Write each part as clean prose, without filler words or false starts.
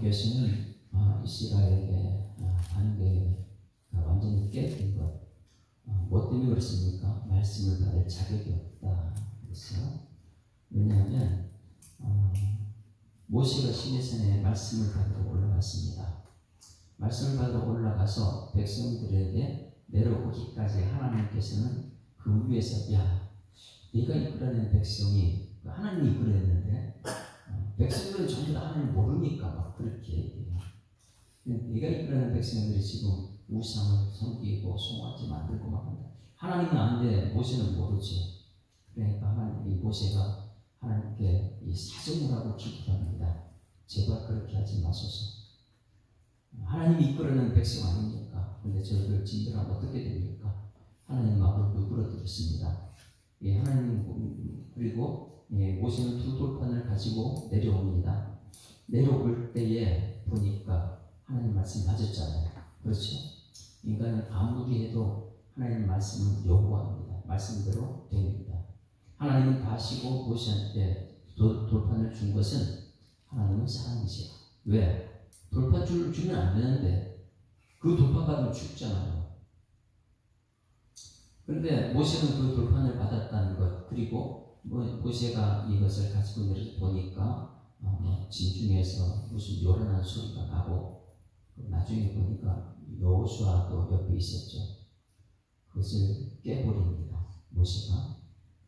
하나님께서는 이스라엘의 관계가 완전히 깨진 것, 뭐 때문에 그렇습니까? 말씀을 받을 자격이 없다 그랬어요. 왜냐하면 모세가 시내산에 말씀을 받으러 올라갔습니다. 말씀을 받으러 올라가서 백성들에게 내려오기까지 하나님께서는 그 위에서 네가 이끌어낸 백성이 하나님이 이끌어냈는데 백성들은 전부 다 하나님 모르니까 막 그렇게 얘기해요. 네가 이끌어낸 백성들이 지금 우상을 섬기고 송아지 만들고 막 한다. 하나님은 안 돼. 모세는 모르지. 그러니까 하나님이 모세가 하나님께 이 사정을 하고 기도합니다. 제발 그렇게 하지 마소서. 하나님이 이끌어낸 백성 아닙니까? 그런데 저희들 진들하면 어떻게 됩니까? 하나님 마음을 누그러뜨렸습니다. 하나님 그리고 모세는 두 돌판을 가지고 내려옵니다. 내려올 때에 보니까 하나님 말씀이 맞았잖아요. 그렇죠? 인간은 아무리 해도 하나님 말씀을 요구합니다. 말씀대로 됩니다. 하나님은 다시고 모세한테 돌판을 준 것은 하나님은 사랑이죠. 왜? 돌판줄을 주면 안 되는데 그 돌판 받으면 죽잖아요. 그런데 모세는 그 돌판을 받았다는 것, 그리고 모세가 이것을 가지고 내려서 보니까 진중에서 무슨 요란한 소리가 나고, 나중에 보니까 여호수아도 옆에 있었죠. 그것을 깨버립니다. 모세가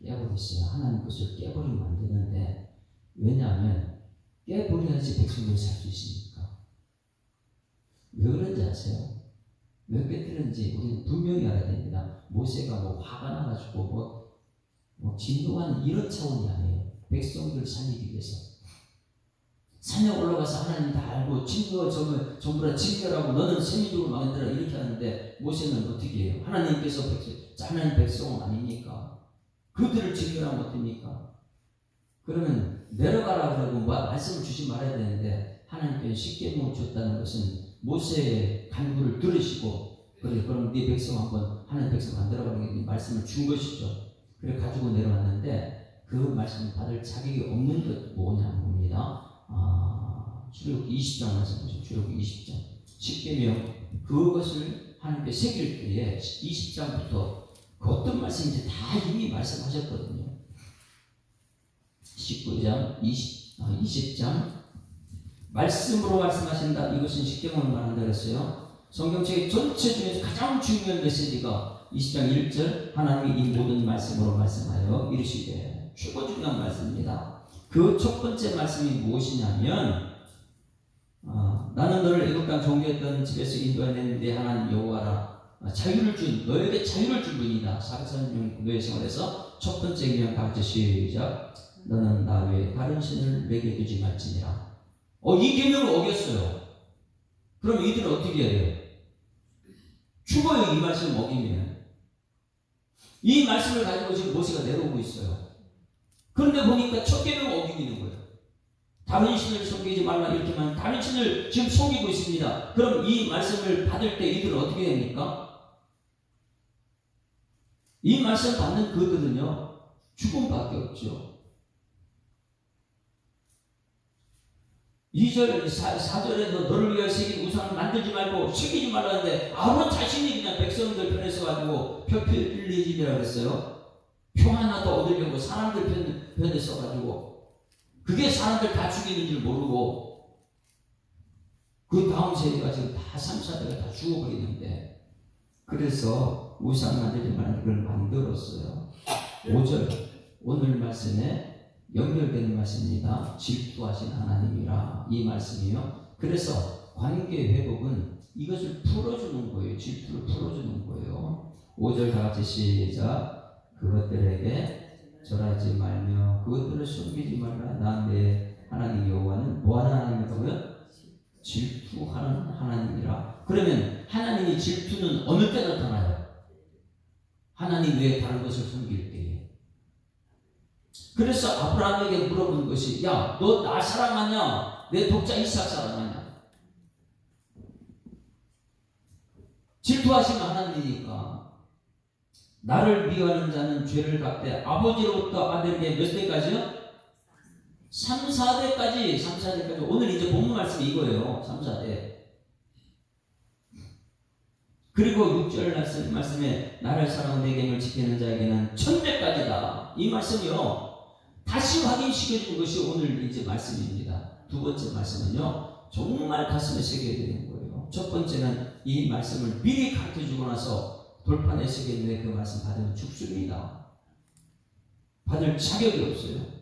깨버렸어요. 하나님 그것을 깨버리면 안 되는데, 왜냐하면 깨버려야지 백성들이 살 수 있으니까. 왜 그런지 아세요? 왜 깨뜨렸는지 우리는 분명히 알아야 됩니다. 모세가 화가 나가지고 진노하는 이런 차원이 아니에요. 백성들을 살리기 위해서. 산에 올라가서 하나님 다 알고 진노가 전부 다 진멸하고 너는 세미적으로 망한다라 이렇게 하는데 모세는 어떻게 해요? 하나님께서 하나님 백성은 아닙니까? 그들을 진멸하면 어떻습니까? 그러면 내려가라 그러고 말씀을 주지 말아야 되는데 하나님께서 십계명을 줬다는 것은 모세의 간구를 들으시고 그래 그럼 네 백성 한번 하나님 백성 안 들어가는 말씀을 준 것이죠. 그래 가지고 내려왔는데 그 말씀을 받을 자격이 없는 것 뭐냐 봅니다. 출애굽기 20장 말씀 보시죠. 출애굽기 20장 십계명 그것을 하나님께 새길 때에 20장부터 그 어떤 말씀인지 다 이미 말씀하셨거든요. 19장 20장 말씀으로 말씀하신다. 이것은 십계명을 말한다 그랬어요. 성경책 전체 중에서 가장 중요한 메시지가 20장 1절 하나님이 이 모든 말씀으로 말씀하여 이르시되 최고 중요한 말씀입니다. 그 첫 번째 말씀이 무엇이냐면 나는 너를 애굽 땅 종되었던 집에서 인도해낸 내 하나님 여호와라. 자유를 준 너에게 자유를 준 분이다. 430년 노예 생활에서 첫 번째 계명 다 같이 시작. 너는 나 외에 다른 신을 내게 두지 말지니라. 이 계명을 어겼어요. 그럼 이들은 어떻게 해야 돼요? 죽어요. 이 말씀을 어기면. 이 말씀을 가지고 지금 모세가 내려오고 있어요. 그런데 보니까 첫 계명을 어기는 거예요. 다른 신을 섬기지 말라 이렇게만 다른 신을 지금 섬기고 있습니다. 그럼 이 말씀을 받을 때 이들은 어떻게 됩니까? 이 말씀 받는 그들은요 죽음밖에 없죠. 2절, 4절에도 너를 위하여 새긴 우상을 만들지 말고 새기지 말라는데 아론 자신이 그냥 백성들 편에 서가지고 표필리집이라고 했어요. 표 하나 더 얻으려고 사람들 편에 서가지고 그게 사람들 다 죽이는 줄 모르고 그 다음 세대가 지금 다 3, 4대가 다 죽어버리는데 그래서 우상 만들지 말라는 걸 만들었어요. 5절 오늘 말씀에 연결되는 말씀입니다. 질투하신 하나님이라 이 말씀이요. 그래서 관계 회복은 이것을 풀어주는 거예요. 질투를 풀어주는 거예요. 5절 다 같이 시작. 그것들에게 절하지 말며 그것들을 숨기지 말라. 나 내 하나님 여호와는 뭐하는 하나님이라고요? 질투하는 하나님이라. 그러면 하나님의 질투는 어느 때 나타나요? 하나님 외에 다른 것을 숨길 때에. 그래서 아브라함에게 물어본 것이 야, 너 나 사랑하냐? 내 독자 이삭 사랑하냐? 질투하시는 하나님이니까 나를 미워하는 자는 죄를 갚되 아버지로부터 아들에게 몇 대까지요? 3, 4대까지 오늘 이제 본문 말씀이 이거예요. 3, 4대. 그리고 6절 말씀에 나를 사랑하는 내 계명을 지키는 자에게는 천대까지다. 이 말씀이요. 다시 확인시켜준 것이 오늘 이제 말씀입니다. 두 번째 말씀은요. 정말 가슴에 새겨야 되는 거예요. 첫 번째는 이 말씀을 미리 가르쳐주고 나서 돌판에 새겼는데 그 말씀 받으면 죽습니다. 받을 자격이 없어요.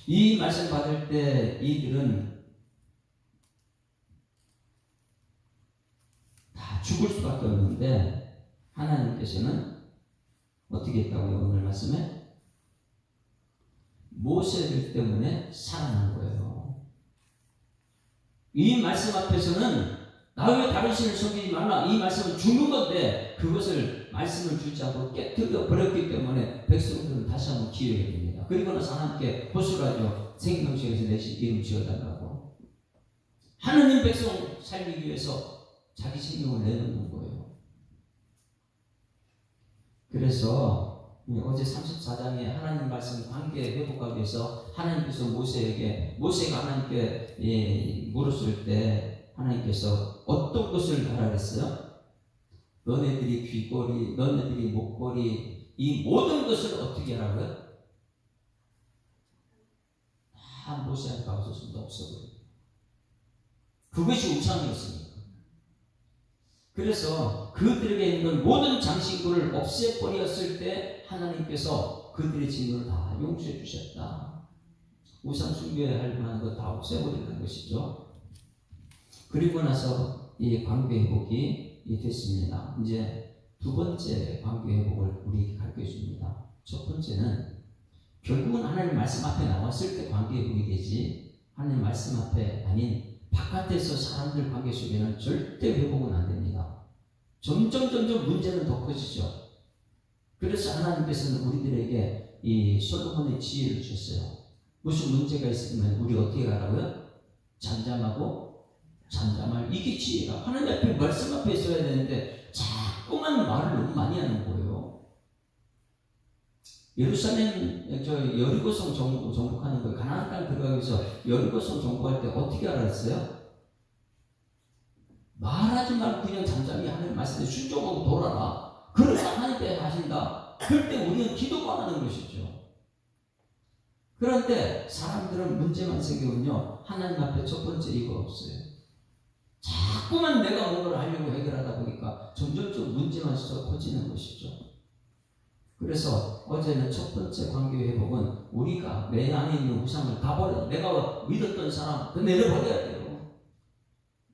이 말씀 받을 때 이들은 다 죽을 수밖에 없는데 하나님께서는 어떻게 했다고요? 오늘 말씀에 모세를 때문에 살아난 거예요. 이 말씀 앞에서는 나 왜 다른 신을 섬기지 말라, 이 말씀은 죽는 건데 그것을 말씀을 주지 않고 깨뜨려 버렸기 때문에 백성들은 다시 한번 기회가 됩니다. 그리고 나서 하나님께 호소하죠. 생명책에서 내 이름 지어달라고. 하느님 백성 살리기 위해서 자기 생명을 내놓는 거예요. 그래서 어제 34장에 하나님 말씀 관계 회복하기 위해서 하나님께서 모세가 하나님께 물었을 때 하나님께서 어떤 것을 하라 그랬어요? 너네들이 귀걸이, 너네들이 목걸이, 이 모든 것을 어떻게 하라고요? 다 모세한테 가서 손도 없어버려요. 그것이 우상이었으니까. 그래서 그들에게 있는 모든 장신구를 없애버렸을 때 하나님께서 그들의 진노를 다 용서해 주셨다. 우상 숭배할 만한 것 다 없애버리는 것이죠. 그리고 나서 이 관계 회복이 됐습니다. 이제 두 번째 관계 회복을 우리 가르쳐 줍니다. 첫 번째는 결국은 하나님 말씀 앞에 나왔을 때 관계 회복이 되지, 하나님 말씀 앞에 아닌 바깥에서 사람들 관계 속에는 절대 회복은 안 됩니다. 점점 문제는 더 커지죠. 그래서 하나님께서는 우리들에게 이 솔로몬의 지혜를 주셨어요. 무슨 문제가 있으면 우리 어떻게 하라고요? 잠잠할, 이게 지혜가 하나님 앞에 말씀 앞에 있어야 되는데 자꾸만 말을 너무 많이 하는 거예요. 예루살렘 여리고성 정복하는 거, 가나안 땅 들어가기 위해서 여리고성 정복할 때 어떻게 알았어요? 말하지 말고 그냥 잠잠히 하나님 말씀에 순종하고 돌아라. 그러다 하나님께 하신다. 그럴 때 우리는 기도만 하는 것이죠. 그런데 사람들은 문제만 생기면요, 하나님 앞에 첫 번째 이거 없어요. 자꾸만 내가 뭔가를 하려고 해결하다 보니까 점점 문제만 커지는 것이죠. 그래서 어제는 첫 번째 관계 회복은 우리가 내 안에 있는 우상을 다 버려. 내가 믿었던 사람 그 내려버려야 돼요.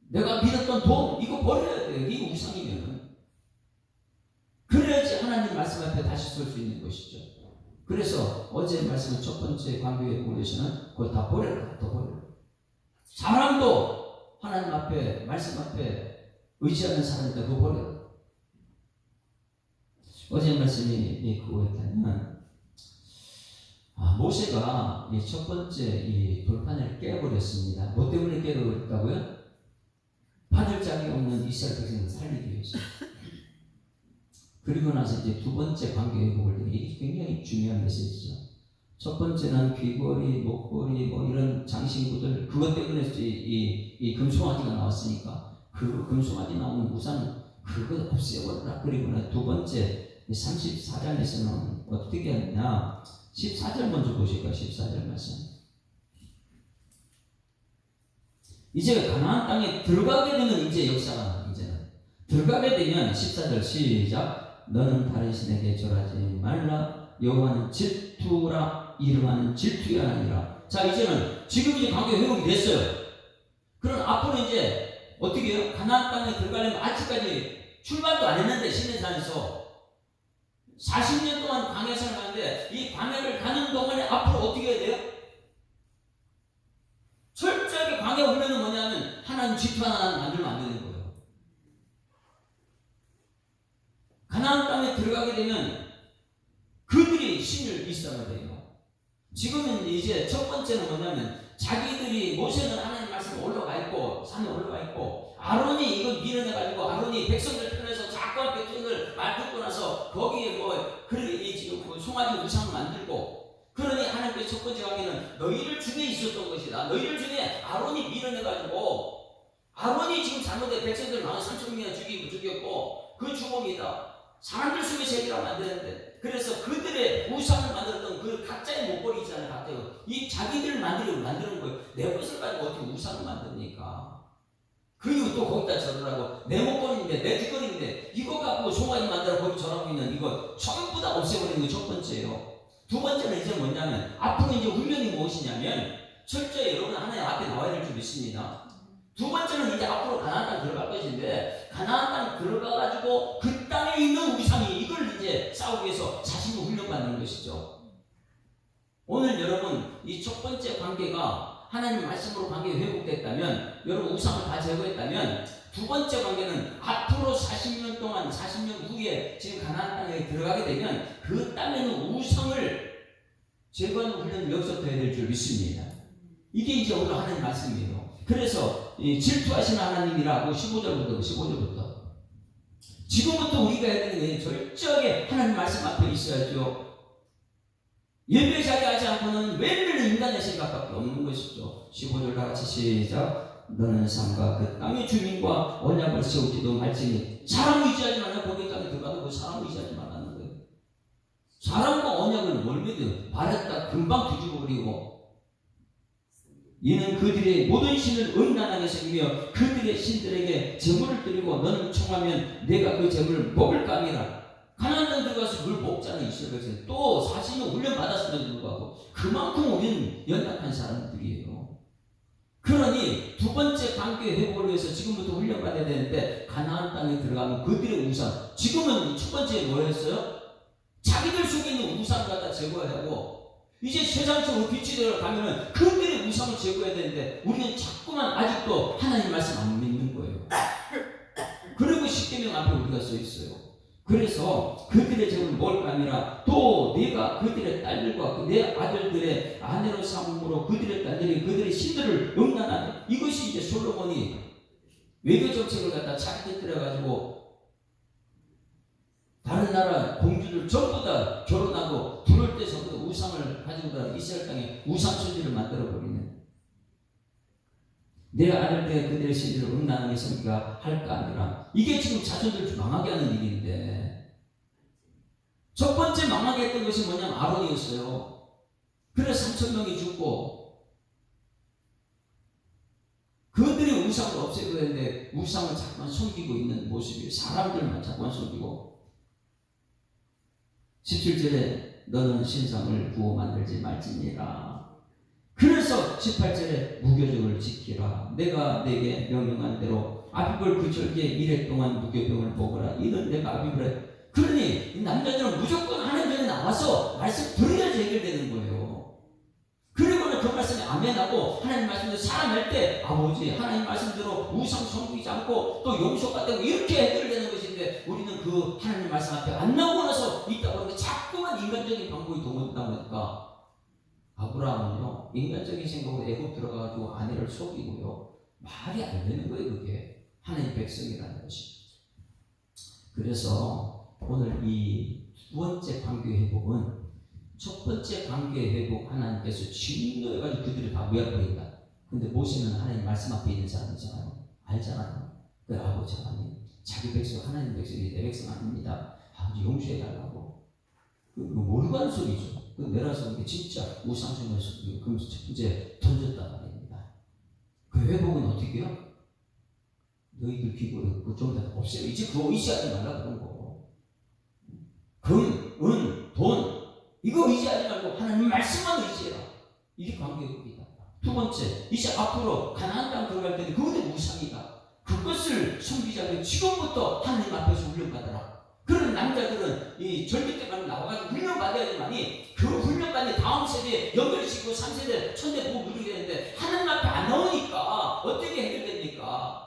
내가 믿었던 돈 이거 버려야 돼요. 이거 우상이면은. 그래야지 하나님 말씀 앞에 다시 설 수 있는 것이죠. 그래서 어제 말씀은 첫 번째 관계 회복을 위해서는 그걸 다 버려라. 더 버려라. 사람도 하나님 앞에 말씀 앞에 의지하는 사람들 그거 버려라. 어제 말씀이 그거였다면 모세가 첫 번째 이 돌판을 깨버렸습니다. 뭐 때문에 깨버렸다고요? 받을 자격이 없는 이스라엘 백성을 살리기 위해서. 그리고 나서 이제 두 번째 관계 회복을 이게 굉장히 중요한 메시지죠. 첫 번째는 귀걸이, 목걸이, 뭐 이런 장신구들 그것 때문에 이 금송아지가 나왔으니까 그 금송아지 나오는 우상 그거 없애버려라. 그리고 두 번째 34장에서는 어떻게 하느냐? 14절 먼저 보실까요? 14절 말씀. 이제 가나안 땅에 들어가게 되는 이제 역사가 이제는 들어가게 되면 14절 시작. 너는 다른 신에게 절하지 말라. 여호와는 질투라. 이름하는 질투가 아니라. 자, 이제는 지금 이제 관계 회복이 됐어요. 그럼 앞으로 이제 어떻게 해요? 가나안 땅에 들어가려면 아직까지 출발도 안 했는데 시내산에서 40년 동안 광야 생활하는데 이 광야를 가는 동안에 앞으로 어떻게 해야 돼요? 철저하게 광야 훈련은 뭐냐면 하나님 질투 하나 만들면 안 되는 거예요. 가나안 땅에 들어가게 되면 그들이 신을 믿어야 돼요. 지금은 이제 첫 번째는 뭐냐면 자기들이 모세는 하나님 말씀에 올라가 있고 산에 올라가 있고 아론이 이걸 밀어내가지고 아론이 백성들 편에서 자꾸한 백성들 말 듣고 나서 거기에 뭐 그래 지금 송아지 우상 만들고 그러니 하나님께서 첫 번째 관계는 너희들 중에 있었던 것이다. 너희들 중에 아론이 밀어내가지고 아론이 지금 잘못해 백성들 13,000명이나 죽였고 그 주범이다. 사람들 속에서 해결하면 안 되는데 그래서 그들의 우상을 만들었던 그 각자의 목걸이 있잖아요. 각자의 이 자기들 만드는 거예요. 내 것을 가지고 어떻게 우상을 만듭니까? 그리고 또 거기다 절하라고 내 목걸이인데 내 귀걸이인데 이거 갖고 송아지 만들어 거기 절하고 있는 이거 전부 다 없애버리는 게 첫 번째예요. 두 번째는 이제 뭐냐면 앞으로 이제 훈련이 무엇이냐면 철저히 여러분 하나님 앞에 나와야 될 줄 믿습니다. 두 번째는 이제 앞으로 가나안 땅 들어갈 것인데 가나안 땅 들어가가지고 그 땅에 있는 우상이 이걸 이제 싸우기 위해서 자신을 훈련받는 것이죠. 오늘 여러분 이 첫 번째 관계가 하나님 말씀으로 관계가 회복됐다면 여러분 우상을 다 제거했다면 두 번째 관계는 앞으로 40년 동안 40년 후에 지금 가나안 땅에 들어가게 되면 그 땅에는 우상을 제거하는 훈련을 여기서부터 해야 될 줄 믿습니다. 이게 이제 오늘 하나님 말씀이에요. 그래서 질투하시는 하나님이라고 15절부터 지금부터 우리가 해야 되는 게 절저하게 하나님 말씀 앞에 있어야죠. 예배 자리하지 않고는 매일매일 인간의 생각밖에 없는 것이죠. 15절 다같이 시작. 너는 삶과 그 땅의 주민과 언약을 세우지도 말지니 사람 의지하지 말라. 거기 땅에 들어가도 그 사람 의지하지 말라는 거예요. 사람과 언약을 뭘 믿어요? 말했다 금방 뒤집어버리고 이는 그들의 모든 신을 음란하게 섬기며 그들의 신들에게 제물을 드리고 너는 청하면 내가 그 제물을 먹을까 하니라. 가나안 땅 들어가서 그걸 먹자는 이스라엘 백성 또 40년 훈련 받았음에도 불구하고 그만큼 우리는 연약한 사람들이에요. 그러니 두 번째 관계 회복을 위해서 지금부터 훈련 받아야 되는데 가나안 땅에 들어가면 그들의 우상 지금은 첫 번째 뭐였어요? 자기들 속에 있는 우상을 갖다 제거해야 하고 이제 세상적으로 빛이 들어가면은 그들의 우상을 제거해야 되는데 우리는 자꾸만 아직도 하나님 말씀 안 믿는 거예요. 그리고 십계명 앞에 우리가 서 있어요. 그래서 그들의 제물을 먹을까 아니라 또 내가 그들의 딸들과 내 아들들의 아내로 삼음으로 그들의 딸들이 그들의 신들을 음란하네. 이것이 이제 솔로몬이 외교 정책을 갖다 자기 뜻대로 가지고 다른 나라 공주들 전부 다 결혼하고 들어올 때 전부 다 우상을 가지고 다 이스라엘 땅에 우상 숭배를 만들어 버리는 내 아들들 그들의 신들을 음란하게 섬기가 할까 아니라 이게 지금 자손들 망하게 하는 일인데 첫 번째 망하게 했던 것이 뭐냐면 아론이었어요. 그래서 3,000명이 죽고 그들이 우상을 없애고 했는데 우상을 자꾸만 섬기고 있는 모습이 사람들만 자꾸만 섬기고 17절에 너는 신상을 구워 만들지 말지니라. 그래서 18절에 무교적을 지키라. 내가 내게 명령한 대로 아비벌 그 절기에 이래 동안 무교병을 먹으라. 이는 내가 아비벌에 그러니 이 남자들은 무조건 하나님 전에 나와서 말씀 들어야지 해결되는 거예요. 그리고는 그 말씀에 아멘하고 하나님 말씀대로 살아날 때 아버지 하나님 말씀대로 우상 섬기지 않고 또 용서가 되고 이렇게 해결되는 것인데 우리는 그 하나님 말씀 앞에 안 나오고 나서 있다고 하는데 자꾸만 인간적인 방법이 동원되다 보니까 아브라함은요 인간적인 생각으로 애굽 들어가가지고 아내를 속이고요 말이 안 되는 거예요. 그게 하나님 백성이라는 것이. 그래서 오늘 이 두 번째 관계 회복은 첫 번째 관계 회복 하나님께서 진노해가지고 그들을 다 모여버린다. 근데 모세는 하나님 말씀 앞에 있는 사람이잖아요. 알잖아요. 그 아버지 하나님 자기 백성 하나님 백성이 내 백성 아닙니다. 아버지 용서해달라고. 모르고 하는 소리죠. 그 내라서 진짜 우상숭배에서 그럼 첫 번째 던졌단 말입니다. 그 회복은 어떻게 해요? 너희들 귀고를 그좀 다 없애요. 이제 그거 의지하지 말라 그런 거. 금, 은, 돈 이거 의지하지 말고 하나님 말씀만 의지해라. 이게 관계회복이다. 두 번째, 이제 앞으로 가나안 땅 들어갈 때는 그것은 우상이다. 그것을 섬기자면 지금부터 하나님 앞에서 훈련받아라. 그런 남자들은 이 절기 때만 나와가지고 훈련받아야지만이 그 훈련받는 다음 세대에 연결시키고 3세대, 천대 보고 누리게 되는데 하나님 앞에 안 나오니까 어떻게 해결됩니까?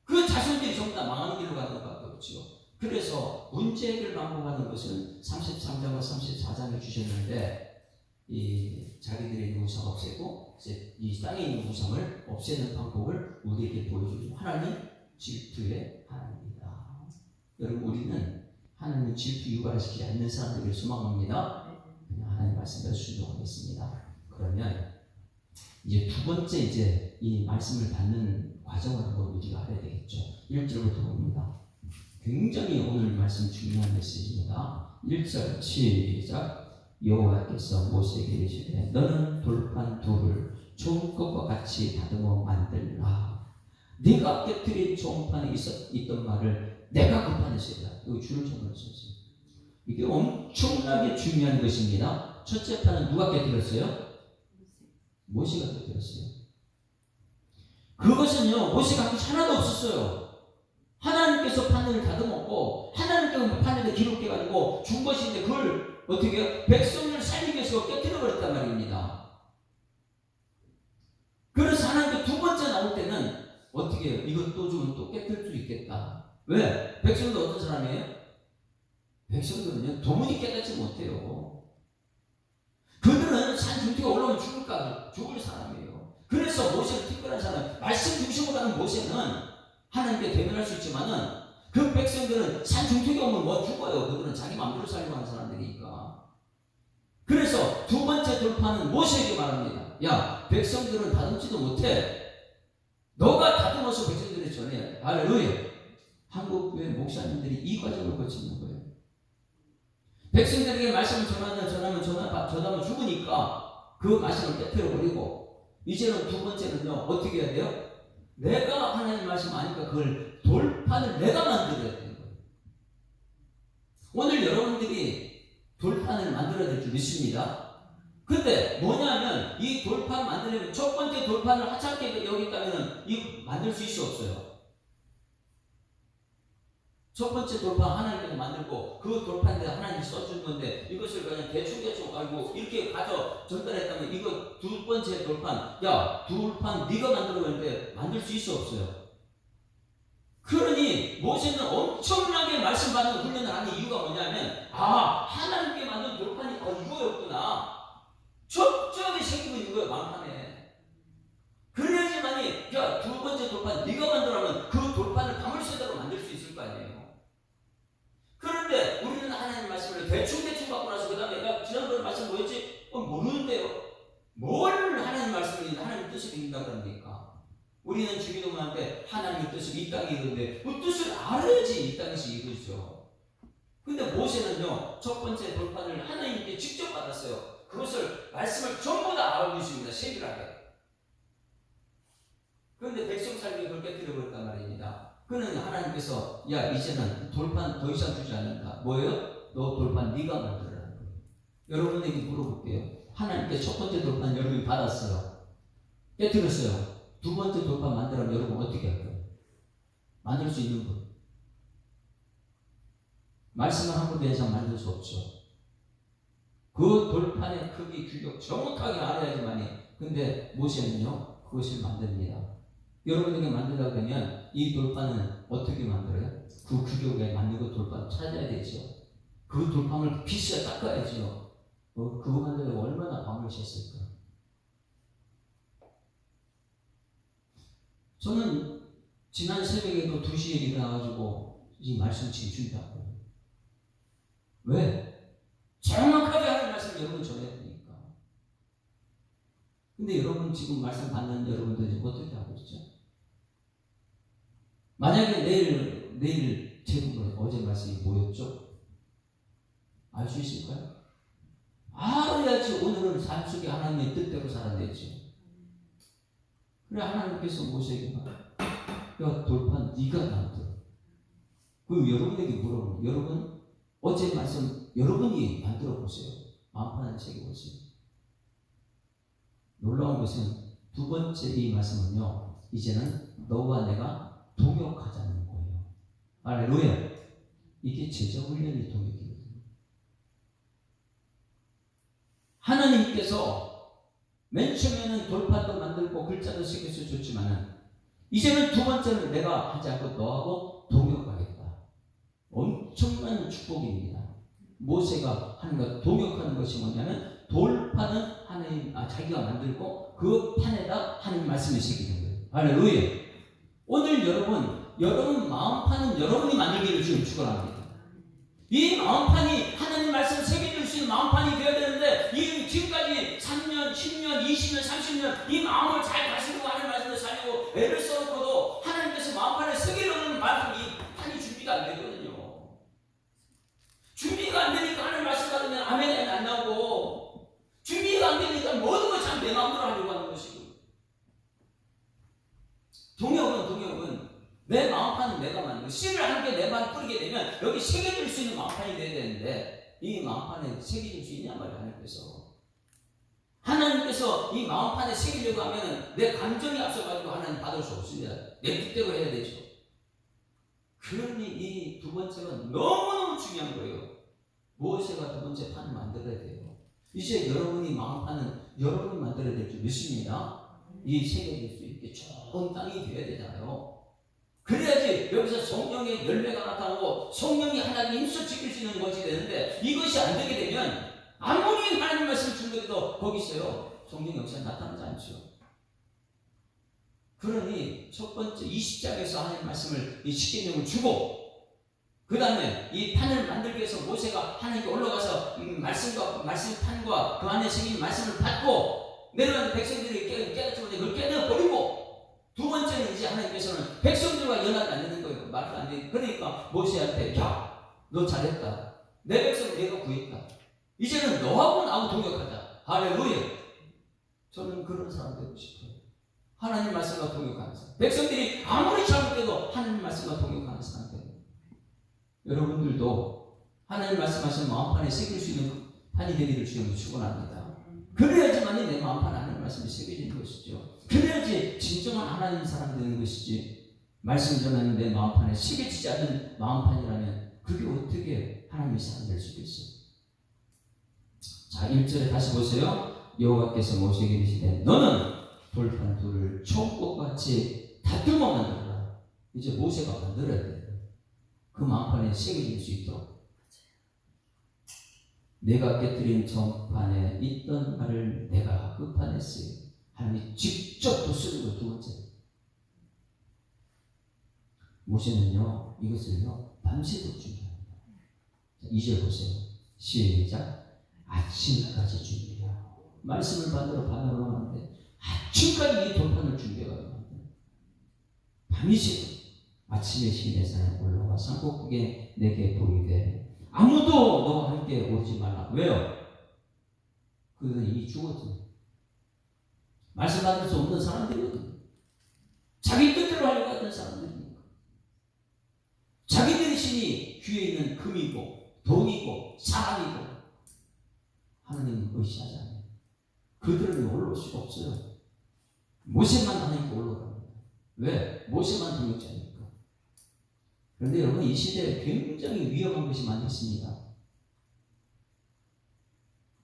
그 자손들이 전부 다 망하는 길로 가는 것밖에 없죠. 그래서 문제 해결 방법하는 것은 33장과 34장에 주셨는데 이 자기들의 있는 우상 없애고 이제 이 땅에 있는 우상을 없애는 방법을 우리에게 보여주는 하나님 질투의 하나님이다. 여러분 우리는 하나님 질투 유발시키지 않는 사람들을 소망합니다. 그냥 하나님 말씀대로 순종하겠습니다. 그러면 이제 두 번째 이제 이 말씀을 받는 과정을 한번 우리가 알아야 되겠죠. 1절부터 봅니다. 굉장히 오늘 말씀 중요한 메시지입니다. 1절 시작. 여호와께서 모세에게 이르시되 너는 돌판 둘을 좋은 것과 같이 다듬어 만들라. 네가 깨뜨린 좋은 판에 있던 말을 내가 그 판에 쓰리라. 여기 줄을 적어놨어요. 이게 엄청나게 중요한 것입니다. 첫째 판은 누가 깨뜨렸어요? 모세가 깨뜨렸어요. 그것은요, 모세가 한 게 하나도 없었어요. 하나님께서 판을 다듬었고 하나님께서 판에다 기록해 가지고 준 것인데 그걸 어떻게 해요? 백성을 살리기 위해서 깨뜨려 버렸단 말입니다. 그래서 하나님께 두 번째 나올 때는 어떻게 해요? 이것도 좀 또 깨뜨릴 수 있겠다. 왜? 백성들 어떤 사람이에요? 백성들은요, 도무지 깨닫지 못해요. 그들은 산 중턱에 올라오면 죽을 사람이에요. 그래서 모세는 특별한 사람, 말씀 중심으로 가는 모세는 하나님께 대면할 수 있지만은 그 백성들은 산 중턱에 오면 뭐 죽어요. 그들은 자기 마음대로 살려고 하는 사람들이니까. 그래서 두 번째 돌파는 모세에게 말합니다. 야, 백성들은 다듬지도 못해. 너가 다듬어서 백성들이 전해. 할렐루야. 한국 교회 목사님들이 이 과정을 거치는 거예요. 백성들에게 말씀을 전하면 죽으니까 그 말씀을 깨뜨려버리고 이제는 두 번째는요, 어떻게 해야 돼요? 내가 하나님 말씀 아니까 그걸 돌판을 내가 만들어야 되는 거예요. 오늘 여러분들이 돌판을 만들어야 될 줄 믿습니다. 근데 뭐냐면 이 돌판 만들려면 첫 번째 돌판을 하찮게 여기다면 이 만들 수 있어 없어요? 첫 번째 돌판 하나님께서 만들고 그 돌판에 하나님이 써준 건데 이것을 그냥 대충 알고 이렇게 가져 전달했다면 이거 두 번째 돌판, 야, 돌판 네가 만들었는데 만들 수 있어 없어요? 그러니 모세는 엄청나게 말씀 받는 훈련을 하는 이유가 뭐냐면 하나님께 만든 돌판이 이거였구나. 적절하게 새기고 있는 거예요. 만판에. 그래야지만이 야, 두 번째 돌판 네가 만들어면 그 돌판을 가물쇠대로 만들 수 있을 거 아니에요. 그런데 우리는 하나님 말씀을 대충 받고 나서 그 다음에 내가 지난번에 말씀 뭐였지? 모르는데요. 뭘 하나님 말씀을 하나님 뜻을 읽는다고 합니까? 우리는 주기도만 하는데 하나님 뜻을 이 땅에 읽는데 그 뜻을 알아야지 이 땅에서 읽으죠. 근데 모세는요, 첫 번째 돌판을 하나님께 직접 받았어요. 그것을 말씀을 전부 다 알아보십니다. 세밀하게. 그런데 백성 살기 그걸 깨뜨려버렸단 말입니다. 그는 하나님께서 야, 이제는 돌판 더 이상 주지 않는다. 뭐예요? 너 돌판 네가 만들어라는 거예요. 여러분에게 물어볼게요. 하나님께 첫 번째 돌판 여러분이 받았어요. 깨뜨렸어요. 두 번째 돌판 만들면 여러분 어떻게 할 거예요? 만들 수 있는 분. 말씀을 한 군데 이상 만들 수 없죠. 그 돌판의 크기, 규격 정확하게 알아야지만이. 근데 모세는요, 그것을 만듭니다. 여러분에게 만들려고 하면 이 돌판은 어떻게 만들어요? 그 규격에 맞는 그 돌판 찾아야 되죠. 그 돌판을 비싸게 닦아야죠. 그거 만들려고 얼마나 밤을 샜을까? 저는 지난 새벽에도 2시에 일어나가지고 이 말씀 진출했다고. 왜? 정확하게 하는 말씀 여러분 전해야 되니까. 근데 여러분 지금 말씀 받는 여러분들이 어떻게 하고 있죠? 만약에 내일 제목은 어제 말씀이 뭐였죠? 알 수 있을까요? 알아야지 오늘은 삶 속에 하나님의 뜻대로 살아내지. 그래 하나님께서 모세에게 야, 돌판 네가 만들어. 그 여러분에게 물어보면 여러분 어제 말씀 여러분이 만들어 보세요. 마음판을 새겨보세요. 놀라운 것은 두 번째 이 말씀은요, 이제는 너와 내가 동역하자는 거예요. 할렐루야. 이게 제자 훈련의 동역이거든요. 하나님께서 맨 처음에는 돌판도 만들고 글자도 새겨서 줬지만은 이제는 두 번째는 내가 하지 않고 너하고 동역하겠다. 엄청난 축복입니다. 모세가 하나님과 동역하는 것이 뭐냐면 돌판은 하나님 자기가 만들고 그 판에다 하나님 말씀을 새기는 거예요. 할렐루야. 오늘 여러분 마음판은 여러분이 만들기를 지금 축원합니다. 이 마음판이 하나님 말씀을 새겨줄 수 있는 마음판이 되어야 되는데 이 지금까지 3년, 10년, 20년, 30년 이 마음을 잘 다스리고 하나님 말씀을 살리고 애를 써놓고도 하나님께서 마음판에 새기려는 말씀 이 판이 준비가 안 되거든요. 준비가 안 되니까 하나님 말씀 받으면 아멘이 안 나오고 준비가 안 되니까 모든 걸 참 내 마음대로 하려고 하는 것이고 동역은 내 마음판은 내가 만들고 씨를 한 개 내 마음에 뿌리게 되면 여기 새겨줄 수 있는 마음판이 돼야 되는데 이 마음판에 새겨줄 수 있냐 말이야. 하나님께서 이 마음판에 새기려고 하면 내 감정이 앞서가지고 하나님 받을 수 없습니다. 내 뜻대로 해야 되죠. 그러니 이 두 번째가 너무너무 중요한 거예요. 모세가 두 번째 판을 만들어야 돼요. 이제 여러분이 마음판은 여러분이 만들어야 될 줄 믿습니다. 이 새겨질 수 있게 좋은 땅이 되어야 되잖아요. 그래야지 여기서 성령의 열매가 나타나고 성령이 하나님 힘써 지킬 수 있는 것이 되는데 이것이 안 되게 되면 아무리 하나님 말씀을 준비해도 거기 있어요. 성령 역사가 나타나지 않죠. 그러니 첫 번째 20장에서 하나님 말씀을 이 십계명을 주고 그 다음에 이 판을 만들기 위해서 모세가 하나님께 올라가서 말씀판과 그 안에 생긴 말씀을 받고 내려가는 백성들이 깨닫지 못해 그걸 깨내버리고 두 번째는 이제 하나님께서는 백성들과 연합이 안 되는 거예요. 말도 안 돼. 그러니까 모세한테 야, 너 잘했다. 내 백성을 내가 구했다. 이제는 너하고 나하고 동역하자. 할렐루야. 저는 그런 사람 되고 싶어요. 하나님 말씀과 동역하는 사람. 백성들이 아무리 잘못해도 하나님 말씀과 동역하는 사람 되고. 여러분들도 하나님 말씀하신 마음판에 새길 수 있는 판이 되기를 주님으로 축원합니다. 그래야지만이 내 마음판 하나님 말씀이 새겨지는 것이죠. 그래야지 진정한 하나님 사람 되는 것이지. 말씀 전하는 내 마음판에 새겨지지 않는 마음판이라면 그게 어떻게 하나님의 사람 될 수가 있어요. 자, 1절에 다시 보세요. 여호와께서 모세에게 이르시되 너는 돌판 둘을 초목과 같이 다듬어 만들어라. 이제 모세가 만들어야 돼요. 그 마음판에 새겨질 수 있도록. 내가 깨뜨린 전판에 있던 말을 내가 그 판에 쓰여. 하나님이 직접 도쓰는 거 두 번째. 모세는요 이것을요 밤새도록 준비합니다. 2절 보세요. 시작. 아침까지 준비해야. 말씀을 받으러 밤에 올라가는데 아침까지 이 돌판을 준비해가지고 밤이 새도록. 아침에 시내산에 올라가 산꼭대기에 내게 보이되 아무도 너와 함께 오지 말라. 왜요? 그들은 이미 죽었거든. 말씀 받을 수 없는 사람들이거든. 자기 뜻대로 하려고 하던 사람들이니까. 자기들의 신이 귀에 있는 금이고 돈이고 사람이고 하나님은 의시하지 않아요. 그들은 올라올 수가 없어요. 모세만 하나님께 올라갑니다. 왜? 모세만 동역자니까. 그런데 여러분 이 시대에 굉장히 위험한 것이 많이 있습니다.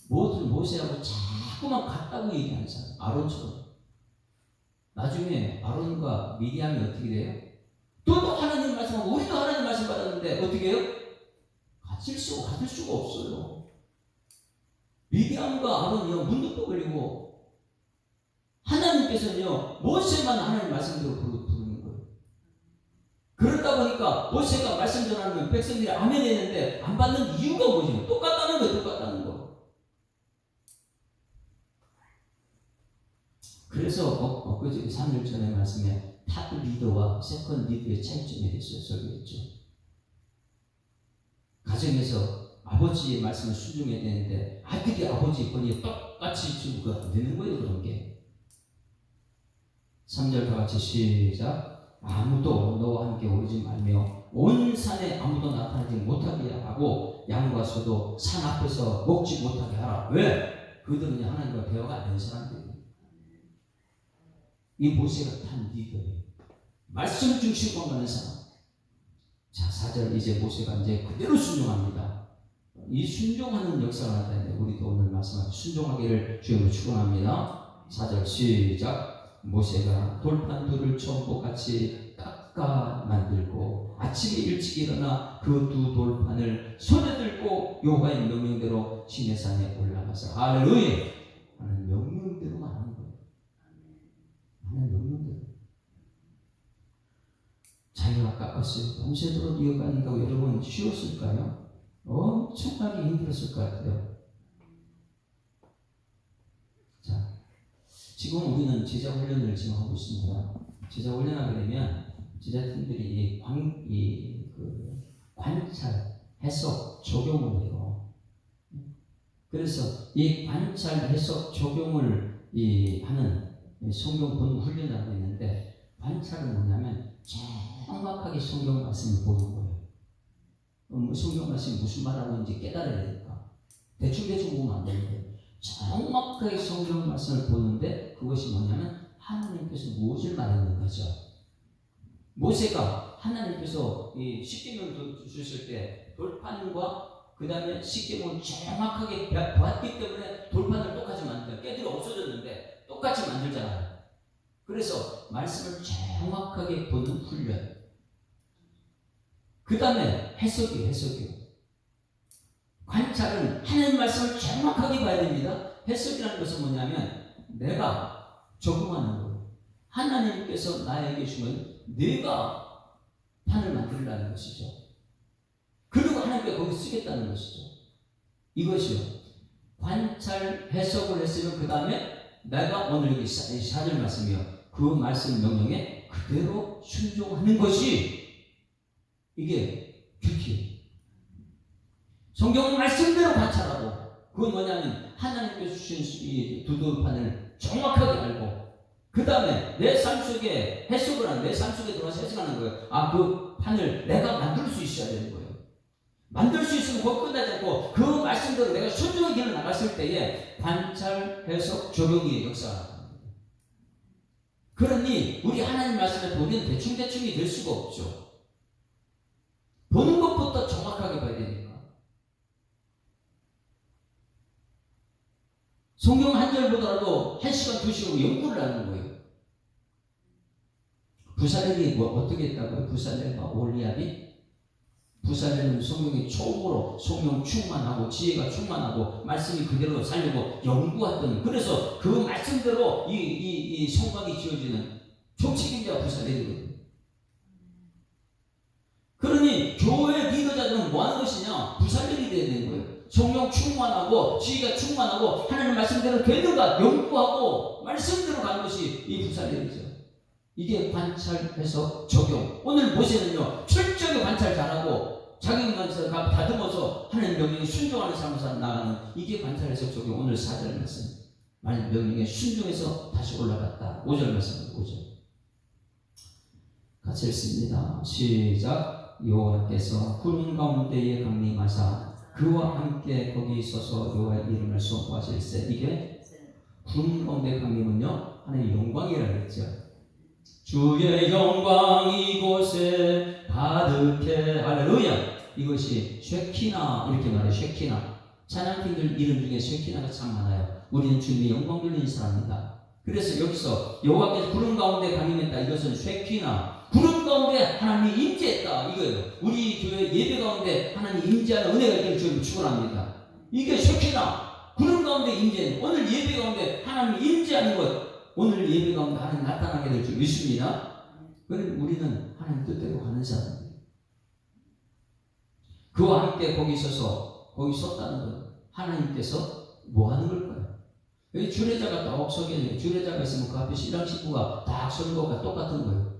모든 모세하고 자꾸만 같다고 얘기하는 사람, 아론처럼. 나중에 아론과 미디안이 어떻게 돼요? 또 하나님 말씀하고 우리도 하나님 말씀 받았는데 어떻게 해요? 같을 수가 없어요. 미디안과 아론이요 문득도 걸리고 하나님께서는요 모세만 하나님 말씀대로 부르는 거예요. 그러다 보니까 모세가 말씀 전하는 백성들이 아멘 했는데 안 받는 이유가 뭐죠? 똑같다는 거예요. 똑같다는 거. 그래서 엊그제 3일 전에 말씀에 탑 리더와 세컨 리더의 차이점에 대해서 설교했죠. 가정에서 아버지의 말씀을 순종해야 되는데 아들이 아버지의 권위에 똑같이 주고가 안 되는 거예요. 그런 게. 3절 다 같이 시작. 아무도 너와 함께 오르지 말며 온 산에 아무도 나타나지 못하게 하고 양과 소도 산 앞에서 먹지 못하게 하라. 왜? 그들은 하나님과 대화가 안 된 사람들이에요. 이 모세가 탄 리더예요. 말씀 중심으로 가는 사람. 자, 4절 이제 모세가 이제 그대로 순종합니다. 이 순종하는 역사가 나타나는데 우리도 오늘 말씀하신 순종하기를 주님으로 축원합니다. 4절 시작. 모세가 돌판 둘을 초목같이 깎아 만들고 아침에 일찍 일어나 그 두 돌판을 손에 들고 여호와의 명령대로 시내산에 올라가서 할렐루야 하는 명령대로만 하는 거예요. 하는 명령대로. 자기가 깎았어요. 밤새도록 이어간다고 여러분 쉬웠을까요? 엄청나게 힘들었을 것 같아요. 자, 지금 우리는 제자 훈련을 지금 하고 있습니다. 제자 훈련하게 되면 제자팀들이 관찰, 해석, 적용을 해요. 그래서 이 관찰, 해석, 적용을 하는 성경 본문 훈련을 하고 있는데, 관찰은 뭐냐면 정확하게 성경 말씀을 보는 거예요. 성경 말씀이 무슨 말하고 있는지 깨달아야 되니까 대충 보면 안 되는데, 정확하게 성경 말씀을 보는데, 그것이 뭐냐면 하나님께서 무엇을 말했는 거죠. 모세가 하나님께서 십계명 주셨을 때 돌판과 그 다음에 십계명을 정확하게 보았기 때문에 돌판을 똑같이 만들어, 깨들이 없어졌는데 똑같이 만들잖아요. 그래서 말씀을 정확하게 보는 훈련. 그 다음에 해석이에요. 관찰은 하나님 말씀을 정확하게 봐야 됩니다. 해석이라는 것은 뭐냐면 내가 적용하는 거예요. 하나님께서 나에게 주면 내가 판을 만들라는 것이죠. 그리고 하나님께 거기 쓰겠다는 것이죠. 이것이요. 관찰, 해석을 했으면 그 다음에 내가 오늘 여기 4절 말씀이요. 그 말씀 명령에 그대로 순종하는 것이 이게 큐티예요. 성경 말씀대로 관찰하고, 그건 뭐냐면 하나님께서 주신 이 두들판을 정확하게 알고, 그 다음에 내 삶 속에 해석을 하는, 내 삶 속에 들어가서 해석하는 거예요. 그 판을 내가 만들 수 있어야 되는 거예요. 만들 수 있으면 거기 끝나지 않고 그 말씀대로 내가 순종의 길을 나갔을 때에 관찰, 해석, 적용의 역사가 나갑니다. 그러니 우리 하나님 말씀에 보면 대충대충이 될 수가 없죠. 보는 것부터 정확하게 봐야 되니까. 성경 한 절 보더라도 1시간, 2시간 연구를 하는 거예요. 부살렐이 어떻게 했다고요? 부살렐과 올리압이? 부살렐은 성경이 처음으로 성령 충만하고 지혜가 충만하고 말씀이 그대로 살려고 연구했더니, 그래서 그 말씀대로 이 성막이 지어지는 총책임자가 부살렐이거든요. 그러니 교회 리더자들은 뭐 하는 것이냐? 부살렐이 되어야 되는 거예요. 성령 충만하고 지혜가 충만하고 하나님 말씀대로 되는가 연구하고 말씀대로 가는 것이 이 부살렐이죠. 이게 관찰해서 적용. 오늘 모세는요, 철저하게 관찰 잘하고 자기만서 다듬어서 하나님 명령에 순종하는 삶으로 나가는, 이게 관찰해서 적용. 오늘 4절 말씀, 명령에 순종해서 다시 올라갔다. 5절 말씀, 5절 같이 읽습니다. 시작. 여호와께서 구름 가운데에 강림하사 그와 함께 거기 있어서 여호와의 이름을 선포하실세. 이게 구름 가운데 강림은요, 하나님의 영광이라고 했죠. 주의 영광 이곳에 가득해. 할렐루야. 이것이 쉐키나, 이렇게 말해요. 쉐키나. 찬양팀들 이름 중에 쉐키나가 참 많아요. 우리는 주님의 영광 돌리는 사람입니다. 그래서 여기서 여호와께서 구름 가운데 강림했다. 이것은 쉐키나, 구름 가운데 하나님이 임재했다, 이거예요. 우리 교회 예배 가운데 하나님이 임재하는 은혜가 있기를 주님 축원합니다. 이게 쉐키나, 구름 가운데 임재. 오늘 예배 가운데 하나님이 임재하는 것, 오늘 예배 가운데 하나님 나타나게 될 줄 믿습니다. 그럼 우리는 하나님 뜻대로 가는 사람입니다. 그와 함께 거기 있어서, 거기 섰다는 건 하나님께서 뭐 하는 걸까요? 여기 주례자가 딱 서게, 주례자가 있으면 그 앞에 신랑 식구가 딱 서는 것과 똑같은 거예요.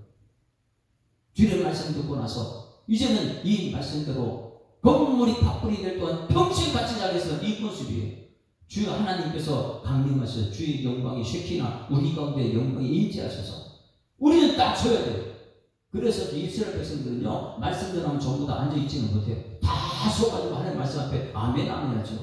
주례 말씀 듣고 나서 이제는 이 말씀대로 건물이 팥불이 될 동안 평생 같이 자리에서 이 모습이에요. 주 하나님께서 강림하셔서 주의 영광이 쉐키나, 우리 가운데 영광이 임재하셔서 우리는 딱 서야 돼요. 그래서 이스라엘 백성들은요, 말씀 전하면 전부 다 앉아있지는 못해요. 다 서가지고 하나님 말씀 앞에 아멘 아멘 하죠.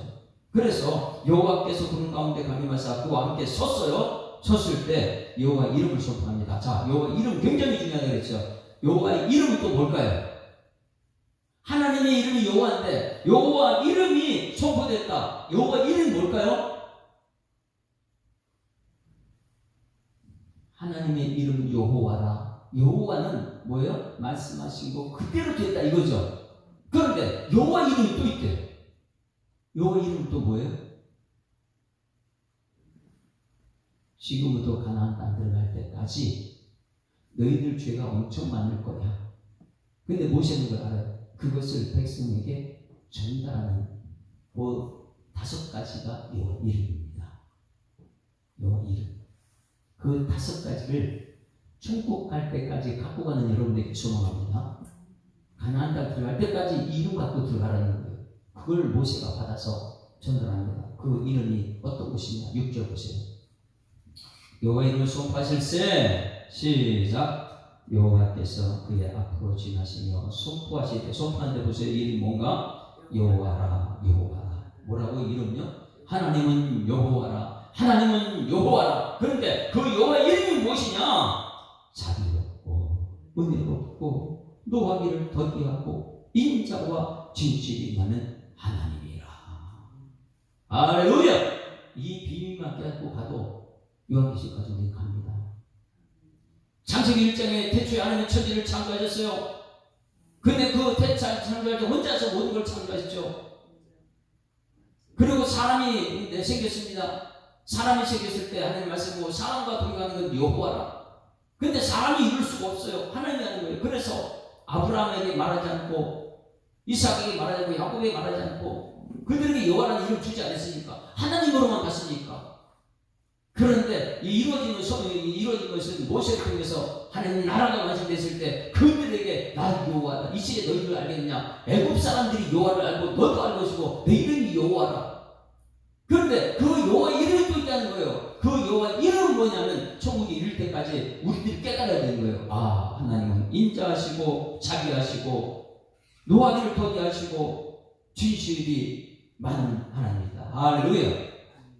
그래서 여호와께서 구름 가운데 강림하사 그와 함께 섰어요. 섰을 때 여호와 이름을 선포합니다. 자, 여호와 이름 굉장히 중요하다고 그랬죠. 여호와의 이름은 또 뭘까요? 하나님의 이름이 여호와인데 여호와 이름이 선포됐다. 여호와 이름이 뭘까요? 하나님의 이름 여호와라. 여호와는 뭐예요? 말씀하신 거 그대로 됐다 이거죠. 그런데 여호와 이름이 또 있대요. 여호와 이름은 또 뭐예요? 지금부터 가나안 땅 들어갈 때까지 너희들 죄가 엄청 많을 거야. 근데 모세는 그걸 알아요. 그것을 백성에게 전달하는 그 5가지가 여호와 이름입니다. 여호와 이름. 그 5가지를 천국 갈 때까지 갖고 가는 여러분에게 소망합니다. 가나안 땅 들어갈 때까지 이름 갖고 들어가라는 거예요. 그걸 모세가 받아서 전달합니다. 그 이름이 어떤 것이냐? 6절 보세요. 여호와 이름을 선포하실세. 시작. 여호와께서 그의 앞으로 지나시며 선포하실 때, 선포할 때 보세요. 이름이 뭔가? 여호와라, 여호와라. 뭐라고 이름요? 하나님은 여호와라, 하나님은 여호와라. 그런데 그 여호와 이름이 무엇이냐? 자비롭고 은혜롭고 노하기를 더디하고 인자와 진실이 많은 하나님이라. 할렐루야. 이 비밀만 깨닫고 가도 요한계시까지 우리 갑니다. 창세기 1장에 태초에 하나님이 천지를 창조하셨어요. 근데 그 창조할 때 혼자서 모든 걸 창조하셨죠. 그리고 사람이 생겼습니다. 사람이 생겼을 때 하나님 말씀하고 사람과 동행하는 건 여호와라. 근데 사람이 이룰 수가 없어요. 하나님이 하는 거예요. 그래서 아브라함에게 말하지 않고 이삭에게 말하지 않고 야곱에게 말하지 않고 그들에게 여호와라는 이름 주지 않았으니까, 하나님으로만 갔으니까. 그런데 이루어진 것은 모세를 통해서 하나님 나라가 완성됐을 때 그들에게 나 여호와다. 이제 너희들 알겠느냐? 애굽 사람들이 여호와를 알고 너도 알 것이고 내 이름이 여호와라. 그런데 그 여호와 이름이 또 있다는 거예요. 그 여호와 이름은 뭐냐면 천국에 이를 때까지 우리들이 깨달아야 되는 거예요. 아, 하나님은 인자하시고 자비하시고 노하기를 더디하시고 진실이 많은 하나님이다. 할렐루야.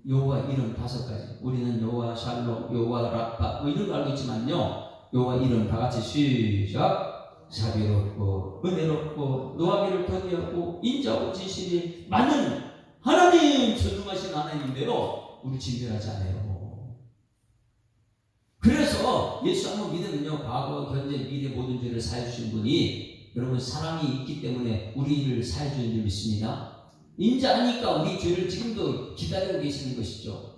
여호와 이름 5가지. 우리는 여호와 샬롬, 여호와 라파 뭐 이런 거 알고 있지만요, 여호와 이름 다 같이 시작. 자비롭고 은혜롭고 노하기를 더디하고 인자하고 진실이 많은 하나님, 전능하신 하나님인데요, 우리 진멸하지 않아요. 그래서 예수 한번 믿으면요, 과거, 현재, 미래 모든 죄를 사해 주신 분이, 여러분 사랑이 있기 때문에 우리를 사해 주는 줄 믿습니다. 인자하니까 우리 죄를 지금도 기다리고 계시는 것이죠.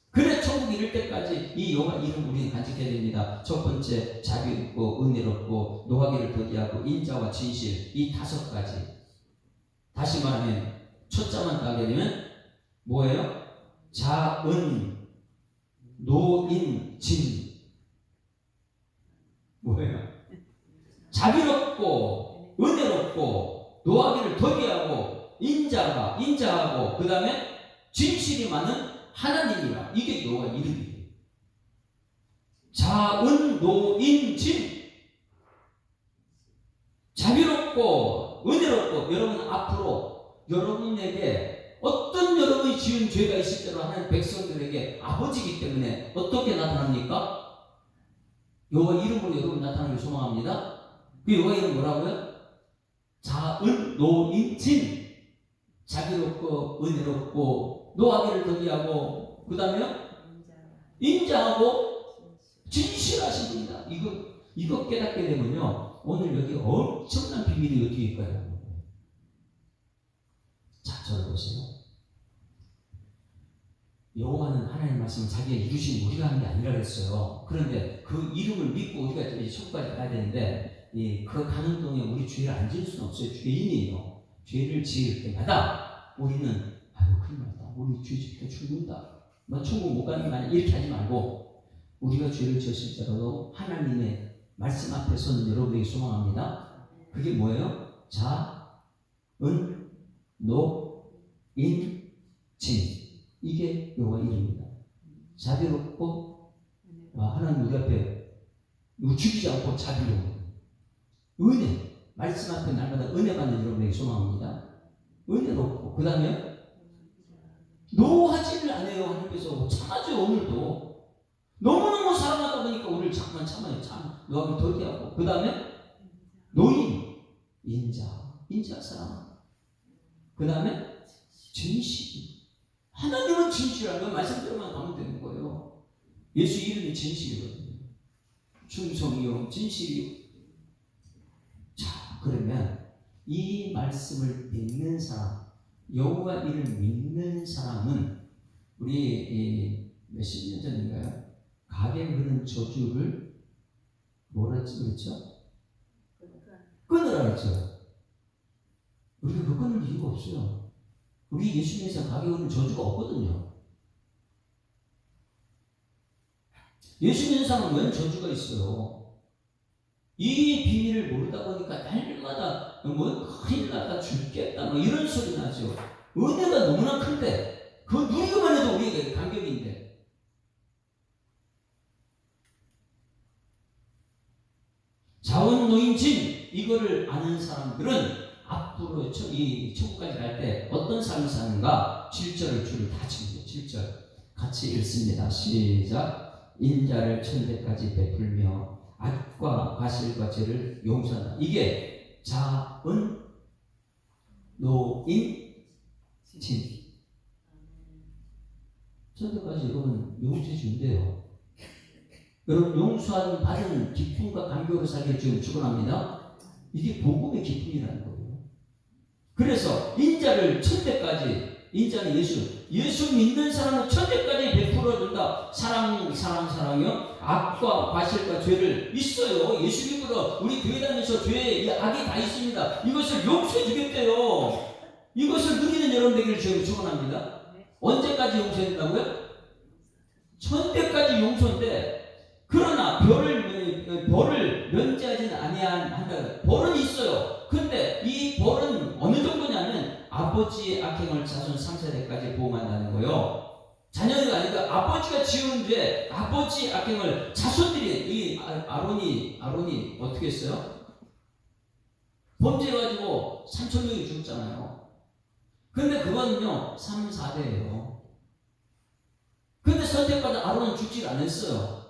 그래 천국 이를 때까지 이 여호와 이름 우리는 간직해야 됩니다. 첫 번째, 자비롭고 은혜롭고 노하기를 더디하고 인자와 진실, 이 5가지. 다시 말하면 첫 자만 따게 되면 뭐예요? 자은 노인 진. 뭐예요? 자비롭고 은혜롭고 노하기를 더디하고 인자하고 그 다음에 진실이 많은 하나님이라. 이게 여호와 이름이에요. 자은 노인 진. 자비롭고 은혜롭고. 여러분 앞으로 여러분에게 어떤 여러분이 지은 죄가 있을 때로 하나님 백성들에게 아버지이기 때문에 어떻게 나타납니까? 여호와 이름으로 여러분 나타나길 소망합니다. 그 여호와 이름 뭐라고요? 자은 노인 진. 자비롭고 은혜롭고 노하기를 더디하고 그 다음에 인자하고 진실하신 분이다. 이거 깨닫게 되면요, 오늘 여기 엄청난 비밀이 어떻게 있까요? 자, 저를 보세요. 여호와는 하나님 말씀을 자기가 이루신 우리가 하는 게 아니라 그랬어요. 그런데 그 이름을 믿고 우리가 이제 천국까지 가야 되는데, 그 가는 동에 우리 죄를 안 지을 수는 없어요. 죄인이에요. 죄를 지을 때마다 우리는 아유 큰일 났다, 우리 죄 지을 때 죽는다, 너 천국 못 가는 거 아니야, 이렇게 하지 말고, 우리가 죄를 지었을 때라도 하나님의 말씀 앞에 서는 여러분에게 소망합니다. 그게 뭐예요? 자, 은, 노, 인, 진. 이게 여호와 이름입니다. 자비롭고, 하나님 우리 앞에 죽이지 않고 자비로운 은혜, 말씀 앞에 날마다 은혜 받는 여러분에게 소망합니다. 은혜롭고, 그 다음에 노하지를 않아요. 하나님께서 참아줘요. 오늘도 너무너무 사랑하다 보니까 우리를 자꾸만 참아요. 노하기 더디하고, 그 다음에 노인, 인자 사랑, 그 다음에 진실. 하나님은 진실하고 말씀대로만 가면 되는 거예요. 예수 이름이 진실이거든요. 충성이요 진실이요. 자, 그러면 이 말씀을 믿는 사람, 여호와 이름을 믿는 사람은, 우리 몇십 년 전인가요? 가게 그는 저주를 뭐라 그랬죠? 끊으라 그랬죠. 우리가 그거 끊을 이유가 없어요. 우리 예수님에서 가게에는 저주가 없거든요. 예수 믿는 사람은 왜 저주가 있어요? 이 비밀을 모르다 보니까 날마다 뭐 큰일 났다 죽겠다 뭐 이런 소리 나죠. 은혜가 너무나 큰데 그거 누리기만 해도 우리에게 감격인데 자원노인진 이거를 아는 사람들은 앞으로 이 천국까지 갈 때 어떤 삶을 사는가 7절을 줄을 다 치고 7절 같이 읽습니다. 시작. 인자를 천대까지 베풀며 악과 과실과 죄를 용서한다. 이게 자은 노인 진 천대까지 여러분 용서해 준대요. 여러분 용서한 받은 기쁨과 감격으로 살기 지금 축원합니다. 이게 복음의 기쁨이라는 거예요. 그래서 인자를 천대까지 인자는 예수 믿는 사람은 천대까지 베풀어준다. 사랑이요. 악과 과실과 죄를 있어요. 예수 믿고도 우리 교회 다니면서 죄에 악이 다 있습니다. 이것을 용서해 주겠대요. 이것을 누리는 여러분 되기를 지금 축원합니다. 언제까지 용서해 준다고요? 천대까지 용서인데 그러나 벌을 면제하지는 아니한다. 벌은 있어요. 근데 이 벌은 어느 정도냐면 아버지의 악행을 자손 3세대까지 보험한다는 거예요. 자녀가 아니라 아버지가 지은 죄, 아버지 악행을 자손들이 이 아론이 어떻게 했어요? 범죄해가지고 3,000명이 죽었잖아요. 근데 그거는요 3, 4대예요. 근데 선택받은 아론은 죽지 않았어요.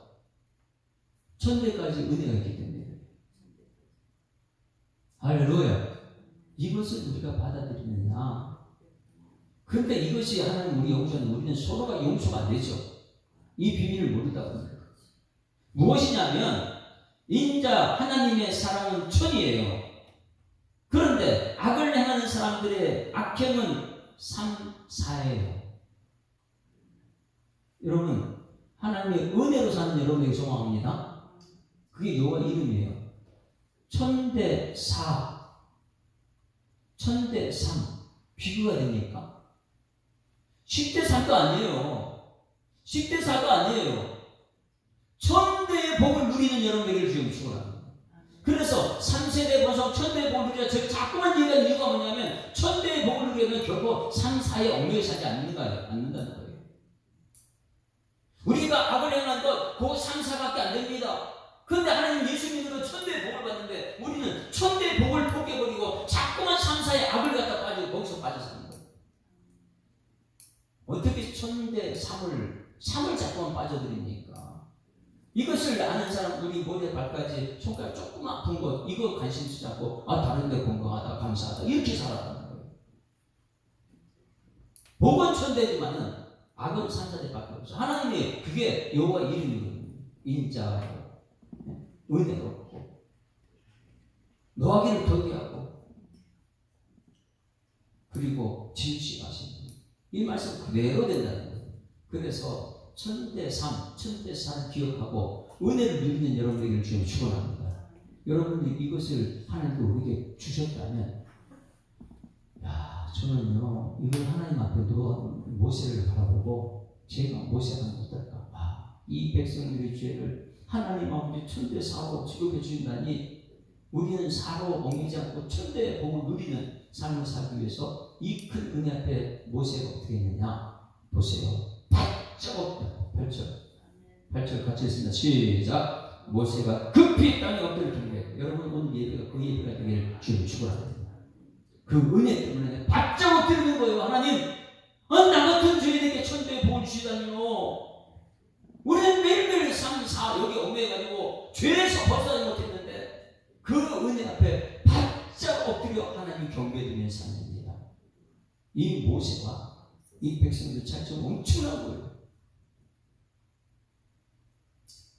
천대까지 은혜가 있기 때문에. 할렐루야. 이것을 우리가 받아들이느냐. 근데 이것이 하나님 우리 용서는 우리는 서로가 용서가 안 되죠. 이 비밀을 모르다 보니까. 무엇이냐면 인자 하나님의 사랑은 천이에요. 그런데 악을 행하는 사람들의 악행은 3, 4예요. 여러분 하나님의 은혜로 사는 여러분에게 소망합니다. 그게 여호와 이름이에요. 천대 4, 천대 3 비교가 됩니까? 10대 3도 아니에요. 10대 4도 아니에요. 천대의 복을 누리는 여러분에게 지금 축원합니다. 그래서 3세대 보석 천대의 복을 누리자 제가 자꾸만 얘기하는 이유가 뭐냐면 천대의 복을 누리려면 결코 3, 4의 엉덩이에 사지 않는다는 거예요. 우리가 악을 행한 것 그 3, 4밖에 안 됩니다. 그런데 하나님 예수 믿으로 천대의 복을 받는데 우리는 천대의 복을 포기해버리고 자꾸만 3, 4의 악을 갖다 빠지고 거기서 빠져 사는 거예요. 어떻게 천대 3을 자꾸만 빠져들입니까? 이것을 아는 사람 우리 머리에 발까지 손가락 조금 아픈 것 이거 관심 쓰지 않고 다른 데 건강하다 감사하다 이렇게 살아가는 거예요. 복은 천대지만은 악은 3, 4대밖에 없어요. 하나님이 그게 여호와 이름이거든요. 인자예요. 은혜롭고 노하기를 더디 하고 그리고 진실하신 이 말씀 그대로 된다는 거예요. 그래서 천대 3, 천대 4를 기억하고 은혜를 누리는 여러분에게 주님 축원합니다. 여러분들이 이것을 하나님께 우리에게 주셨다면 저는요 이걸 하나님 앞에 모세를 바라보고 제가 모세가 어떨까 이 백성들의 죄를 하나님 아버지 천대 4로 지급해 주신다니 우리는 4로 옮기지 않고 천대의 복을 누리는 삶을 살기 위해서 이 큰 은혜 앞에 모세가 어떻게 했느냐 보세요. 바짝 8절 같이 했습니다. 시작. 모세가 급히 땅에 엎드려 기도해. 여러분 오늘 예배가 그 예배가 되기를 주님 축원합니다. 그 은혜 때문에 바짝 엎드리는 거예요. 하나님 나 같은 죄인에게 천대의 복을 주시다니요. 우리는 매일매일 3, 4 여기 얽매여가지고 죄에서 벗어나지 못했는데 그 은혜 앞에 바짝 엎드려 하나님 경배드리는 삶입니다. 이 모세와 이 백성들 차이점 엄청난 거예요.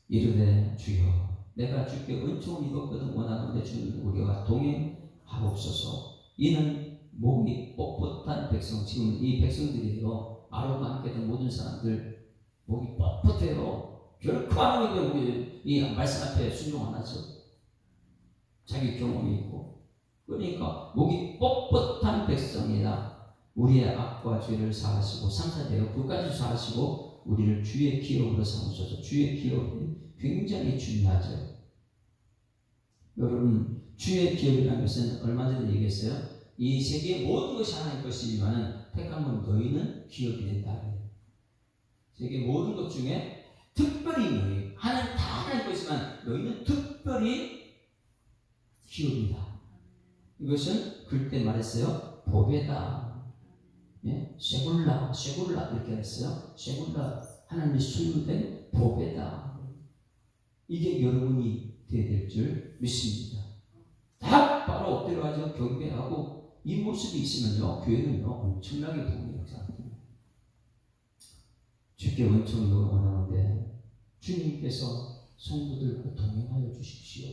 이르되 주여 내가 주께 은총을 입었거든 원하건대 주는 우리와 동행하옵소서. 이는 목이 뻣뻣한 백성 지금 이 백성들이요 아론과 함께 된 모든 사람들 목이 뻣뻣해요. 결코 하나님의 이 말씀 앞에 순종 안 하죠. 자기 경험이 있고 그러니까 목이 뻣뻣한 백성이다. 우리의 악과 죄를 사하시고 3, 4대로 그까지 사하시고 우리를 주의 기업으로 삼으셔서 주의 기업이 굉장히 중요하죠. 여러분 주의 기업이라는 것은 얼마 전에 얘기했어요. 이 세계의 모든 것이 하나님 것이지만 택하면 너희는 기업이 된다. 세계 모든 것 중에 특별히 너희 하나님 다 하나님 것이지만 너희는 특별히 기업이다. 이것은 그때 말했어요. 보배다. 예? 쉐굴라 이렇게 했어요. 쉐굴라 하나님의 소유된 보배다. 이게 여러분이 되어야 될 줄 믿습니다. 다 바로 엎드려가지고 경배하고 이 모습이 있으면요 교회는요 엄청나게 부흥의 역사가 됩니다. 주께 원총을 원하는데 주님께서 성도들과 동행하여 주십시오.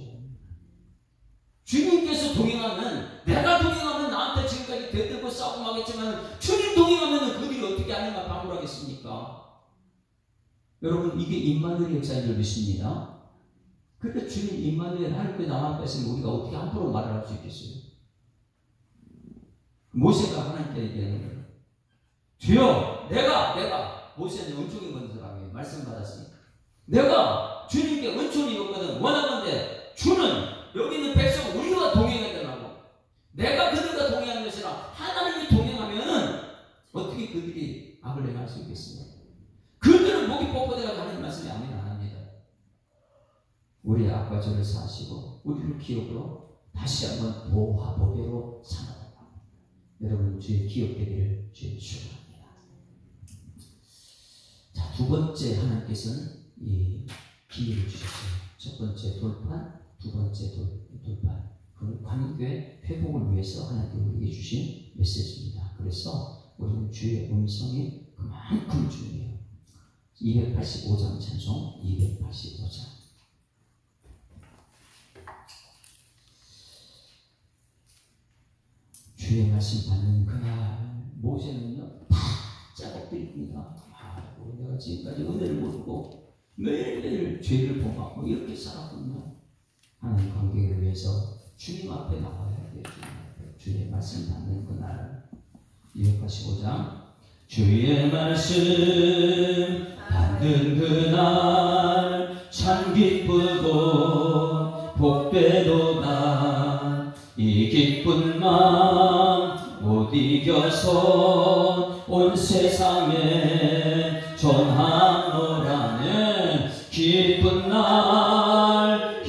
주님께서 동행하면 내가 동행하면 나한테 지금까지 대들고 싸우고 하겠지만 주님 동행하면 그들이 어떻게 하는가 방불하겠습니까? 여러분 이게 임마누엘의 역사인 줄 믿습니다. 그런데 주님 임마누엘 하나님께 나만 뺐으면 우리가 어떻게 함부로 말을 할 수 있겠어요? 모세가 하나님께 얘기하는 거예요. 주여 내가 모세는 은총이 받은 사람이에요. 말씀 받았으니까 내가 주님께 은총이 있거든 원하건대 주는 여기 있는 백성 우리와 동행해야 되라고. 내가 그들과 동행하는 것이라 하나님이 동행하면은 어떻게 그들이 악을 행할 수 있겠습니까? 그들은 목이 뻣뻣해가지고 하나님 말씀이 아멘 안 합니다. 우리의 악과 죄를 사하시고 우리를 기업으로 다시 한번 보화 보배로 삼아달라. 여러분 주의 기업되기를 주의 축원합니다. 자, 두 번째 하나님께서는 이 기회를 주셨어요. 첫 번째 돌판, 두 번째 돌판. 그 관계 회복을 위해서 하나님께 우리에게 주신 메시지입니다. 그래서 우리는 주의 음성이 그만큼 중요해요. 285장 찬송 285장. 주의 말씀 받는 그날 모세는요 바짝 엎드립니다. 내가 지금까지 은혜를 모르고 매일매일 죄를 범하고 이렇게 살았군요. 하나님 관계를 위해서 주님 앞에 나와야 돼요. 주의 말씀 받는 그날 285장 주의 말씀 받는 그날 참 기쁘고 복되도다. 이 기쁜 마음 못 이겨서 온 세상에 전하노라네. 기쁜 날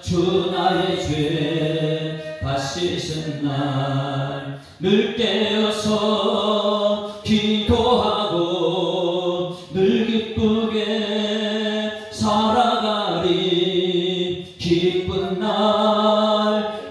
주 나의 죄 다 씻은 날 늘 깨어서 기도하고 늘 기쁘게 살아가리. 기쁜 날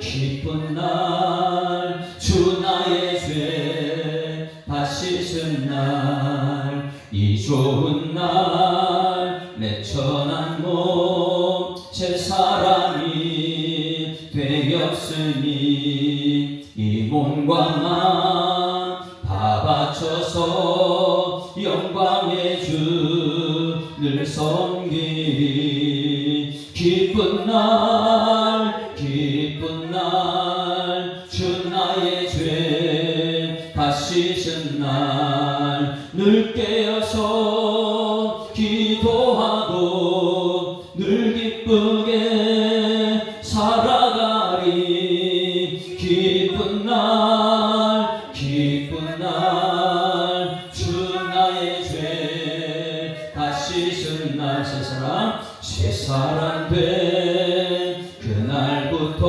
주 나의 죄 다 씻은 날 이 좋은 날 내 천한 몸 제 사람이 되었으니 이 몸과 마음 다 바쳐서 영광의 주를 섬기리. 기쁜 날 주 나의 죄 다 씻은 날 늘 깨어서 기도하고 늘 기쁘게 살아가리. 기쁜 날 주 나의 죄 다 씻은 날 새 사람 된 그날부터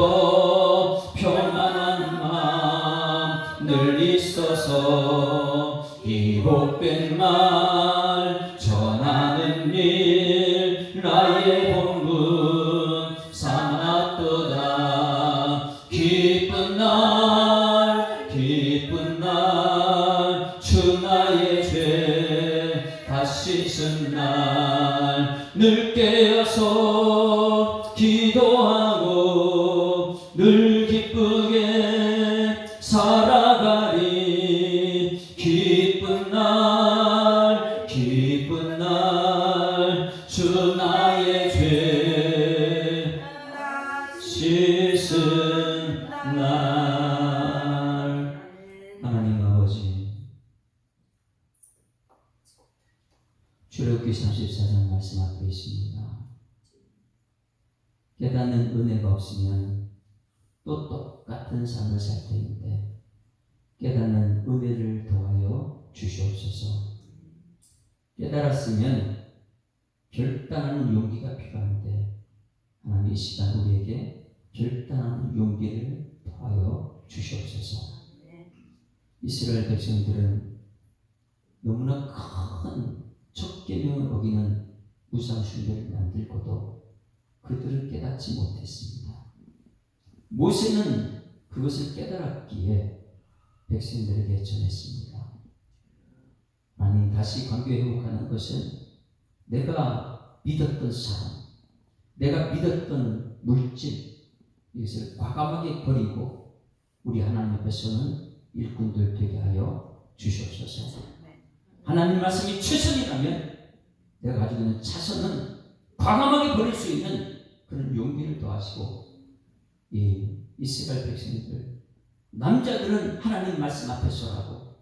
평안한 마음 늘 있어서 이 복된 말 전하는 일 나의 본분 삼았도다. 기쁜 날 주 나의 죄 다 씻은 날 늘 깨어서 기도하고 늘 기쁘게 살아가리. 기쁜 날 주 나의 죄 씻은 출애굽기 34장 말씀 앞에 있습니다. 깨닫는 은혜가 없으면 또 똑같은 삶을 살 텐데 깨닫는 은혜를 더하여 주시옵소서. 깨달았으면 결단하는 용기가 필요한데 하나님 이 시간 우리에게 결단하는 용기를 더하여 주시옵소서. 이스라엘 백성들은 너무나 큰 첫 계명을 어기는 우상 숭배를 만들고도 그들을 깨닫지 못했습니다. 모세는 그것을 깨달았기에 백성들에게 전했습니다. 하나님, 다시 관계 회복하는 것은 내가 믿었던 사람, 내가 믿었던 물질, 이것을 과감하게 버리고 우리 하나님 앞에서는 일꾼들 되게 하여 주시옵소서. 하나님 말씀이 최선이라면 내가 가지고 있는 차선은 과감하게 버릴 수 있는 그런 용기를 더하시고, 이 이스라엘 백성들, 남자들은 하나님 말씀 앞에 서라고,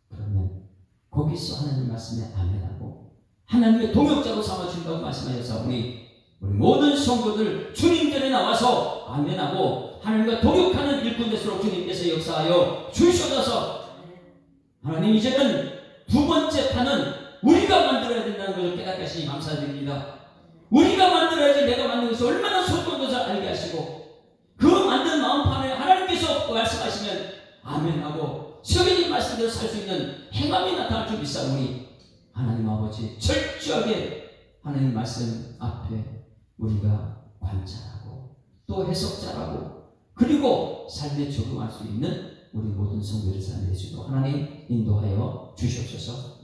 그러면 거기서 하나님 말씀에 아멘하고 하나님의 동역자로 삼아준다고 말씀하셔서 우리 모든 성도들 주님 전에 나와서 아멘하고 하나님과 동역하는 일꾼 되도록 주님께서 역사하여 주셔서, 하나님 이제는 두 번째 판은 우리가 만들어야 된다는 것을 깨닫게 하시니 감사드립니다. 우리가 만들어야지 내가 만든 것이 얼마나 소중한 것을 알게 하시고, 그 만든 마음판에 하나님께서 말씀하시면 아멘하고 성경님 말씀대로 살 수 있는 행함이 나타날 줄 믿사오니 하나님 아버지 철저하게 하나님 말씀 앞에 우리가 관찰하고 또 해석자라고, 그리고 삶에 적용할 수 있는 우리 모든 성도들 삶에 주시고 하나님 인도하여 주시옵소서.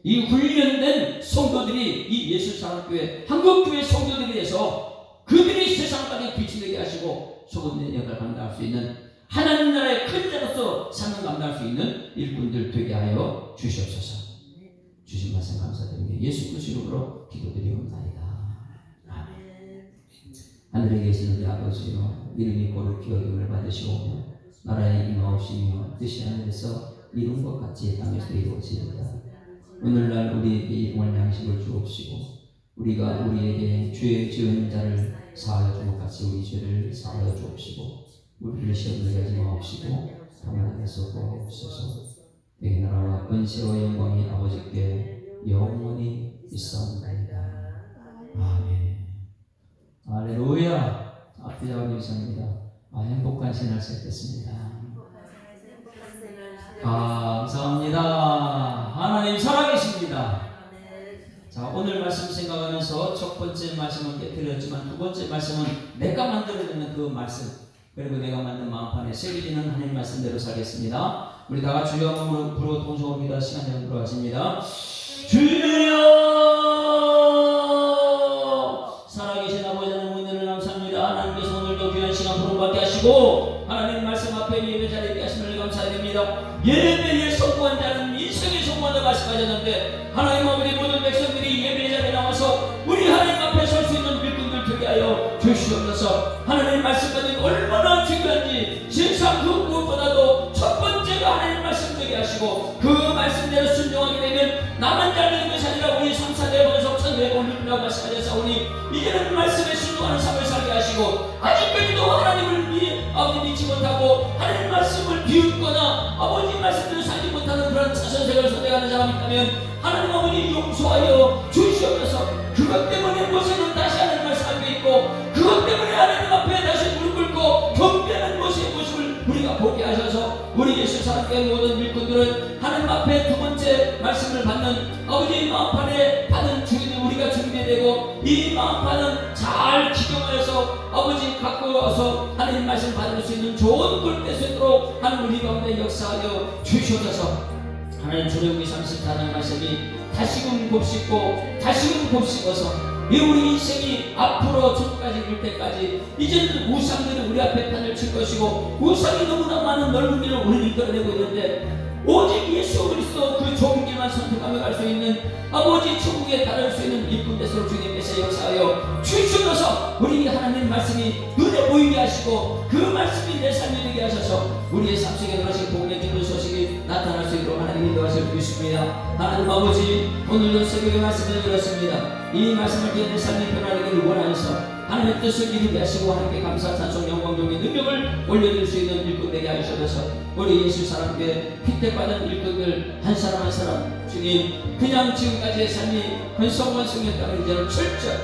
이 훈련된 성도들이 이 예수사랑교회 한국교회 성도들이 돼서 그들이 세상까지 빛이 되게 하시고 소금된 역할을 감당할 수 있는 하나님 나라의 큰 자로서 삶을 감당할 수 있는 일꾼들 되게 하여 주시옵소서. 주신 말씀 감사드리며 예수 그리스도 이름으로 기도드리옵나이다. 아멘. 하늘에 계신 우리 아버지여, 이름이 거룩히 여김을 받으시오며 나라의 임하옵시며 뜻이 하늘에서 이룬 것 같이 땅에서 이루어지리이다. 오늘날 우리에게 일용할 양식을 주옵시고 우리가 우리에게 죄 지은 자를 사하여 준 것 같이 우리 죄를 사하여 주옵시고 우리를 시험에 하지 마옵시고 다만 악에서 구하옵소서. 내 나라와 권세와 영광이 아버지께 영원히 있사옵나이다. 아멘. 할렐루야. 앞에 자와 계십니다. 행복한 신을 시작했습니다. 감사합니다. 하나님 살아계십니다. 자, 오늘 말씀 생각하면서 첫 번째 말씀은 깨뜨렸지만 두 번째 말씀은 내가 만들어내는 그 말씀, 그리고 내가 만든 마음판에 새겨지는 하나님 말씀대로 살겠습니다. 우리 다 같이 주여 한번 부르고 동성합니다. 시간 되면 들어가십니다. 주여, 살아계신 아버지 하나님 은혜를 감사합니다. 하나님께서 오늘도 귀한 시간 부름받게 하시고 하나님 말씀 앞에 예배 자리에 있게 하심을 감사드립니다. 예배에 성공한 자는 인생에 성공한다 말씀하셨는데 하나님 아버지 모든 백성들이 예배 자리에 나와서 우리 하나님 앞에 설 수 있는 일꾼들 되게 하여 주시옵소서. 하나님 말씀까지 얼마나 중요한지 세상 그 무엇보다도 첫 번째가 하나님 말씀 되게 하시고 그 말씀대로 순종하게 되면 나만 잘리는 것이 아니라 우리 3, 4대 번석 천대가 올린다고 말씀하셨사오니 이제는 말씀에 순종하는 삶을 살게 하시고, 아직까지도 하나님을 아버지 믿지 못하고 하나님 말씀을 비웃거나 아버지 말씀대로 살지 못하는 그런 차선색을 선택하는 사람이 있다면 하나님 아버지 용서하여 주시옵소서. 그것 때문에 모세는 다시 하나님 말씀 앞에 있고 그것 때문에 하나님 앞에 다시 무릎 꿇고 경배하는 모세의 모습을 우리가 보게 하셔서 우리 예수 사랑교회 모든 일꾼들은 하나님 앞에 두 번째 말씀을 받는 아버지의 마음판에 받은 주인을 우리가 준비되고 이 마음판은 잘 기경하여서 아버지 갖고 와서 하나님 말씀 받을 수 있는 좋은 꼴 될 수 있도록 하나님 우리 가운데 역사하여 주시옵소서. 하나님 출애굽기 34장 말씀이 다시금 곱씹고 다시금 곱씹어서 이 우리 인생이 앞으로 천국까지 이룰 때까지 이제는 우상들이 우리 앞에 판을 칠 것이고 우상이 너무나 많은 넓은 길을 우리를 이끌어내고 있는데 오직 예수 그리스도 그 좁은 길만 선택하며 갈 수 있는 아버지 천국에 달할 수 있는 일꾼 되도록 주님께서 역사하여 주시옵소서. 우리 하나님 말씀이 눈에 보이게 하시고 그 말씀이 내 삶이 되게 하셔서 우리의 삶 속에 들어가신 복음의 기쁜 소식이 나타날 수 있도록 하나님 인도하시옵소서. 것을 믿습니다. 하나님 아버지, 오늘도 새벽에 말씀을 들었습니다. 이 말씀을 듣는 삶이 변화되기를 원하여서 하나님의 뜻을 이루게 하시고 하나님께 감사, 찬송, 영광, 존귀, 능력을 올려드릴 수 있는 일꾼 되게 하셔서 우리 예수 사람께 핍택받은 일꾼들 한 사람 한 사람 주님, 그냥 지금까지의 삶이 헌성원성이었다면 이제는 철저히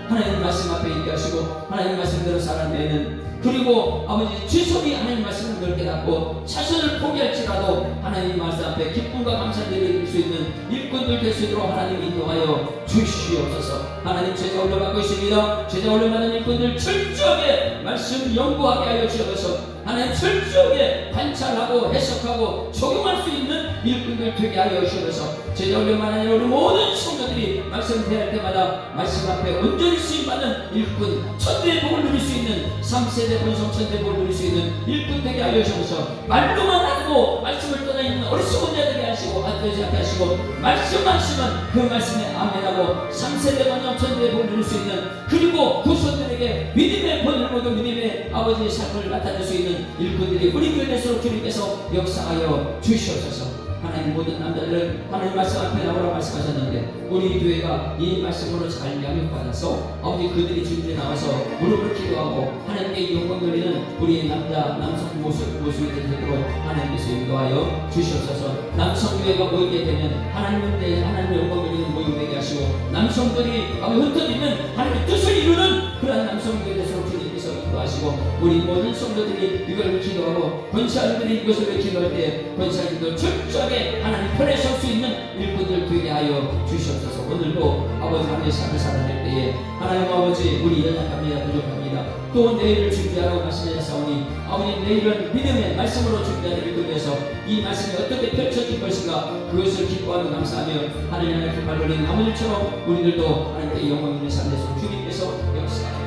하나님 말씀 앞에 있게 하시고 하나님 말씀대로 살아내는, 그리고 아버지 주소리 하나님 말씀을 넓게 닫고 자신을 포기할지라도 하나님 말씀 앞에 기쁨과 감사를 드릴 수 있는 일꾼들 될 수 있도록 하나님 인도하여 주시옵소서. 하나님 제자 올려받고 있습니다. 제자 올려받은 일꾼들 철저하게 말씀 연구하게 하여 주옵소서. 하나님 철저하게 관찰하고 해석하고 적용할 수 있는 일꾼들 되게 하여 주옵소서. 제자 올려받은 우리 모든 성도들이 말씀 대할 때마다 말씀 앞에 온전히 쓰임받는 일꾼, 천대의 복을 누릴 수 있는 3세대 본성 천대의 복을 누릴 수 있는 일꾼 되게 하여 주옵소서. 말로만 하고 말씀을 떠나 있는 어리석은 자들에게 하시고 안되지 않게 하시고 말씀만 쓰면 그 말씀에 아멘하고 3세대 본성 천대의 복을 누릴 수 있는, 그리고 후손들에게 믿음의 본을 모두 믿음의 아버지의 삶을 나타낼 수 있는 일꾼들이 우리 교회 내수록 주님께서 역사하여 주시옵소서. 하나님 모든 남자들은 하나님 말씀 앞에 나오라 말씀하셨는데 우리 교회가 이 말씀으로 잘 양육받아서 아버지 그들이 주님에 나와서 무릎을 기도하고 하나님께 영광 돌리는 우리 남성 모습이 되도록 하나님께서 인도하여 주시옵소서. 남성교회가 모이게 되면 하나님의 영광 돌리는 모임 되게 하시고 남성들이 흩어지는 하나님의 뜻을 이루는 그러한 남성교회 되도록 주님께서 인도하시고 우리 모든 성도들이 이걸 기도하고 권사님들이 이것을 기도할 때 권사님도 철저하게 하나님 편에 설 수 있는 일꾼들 되게 하여 주시옵소서. 오늘도 아버지 하나님의 삶을 살아낼 때에 하나님 아버지 우리 연약합니다, 부족합니다. 또 내일을 준비하라고 말씀하셨사오니 아버지 내일은 믿음의 말씀으로 준비하는 일꾼에서 이 말씀이 어떻게 펼쳐질 것인가 그것을 기뻐하며 감사하며 하나님 안에 그 말을 흘리는 아버지처럼 우리들도 하나님께 영광 있는 삶에서 주님께서 역사하여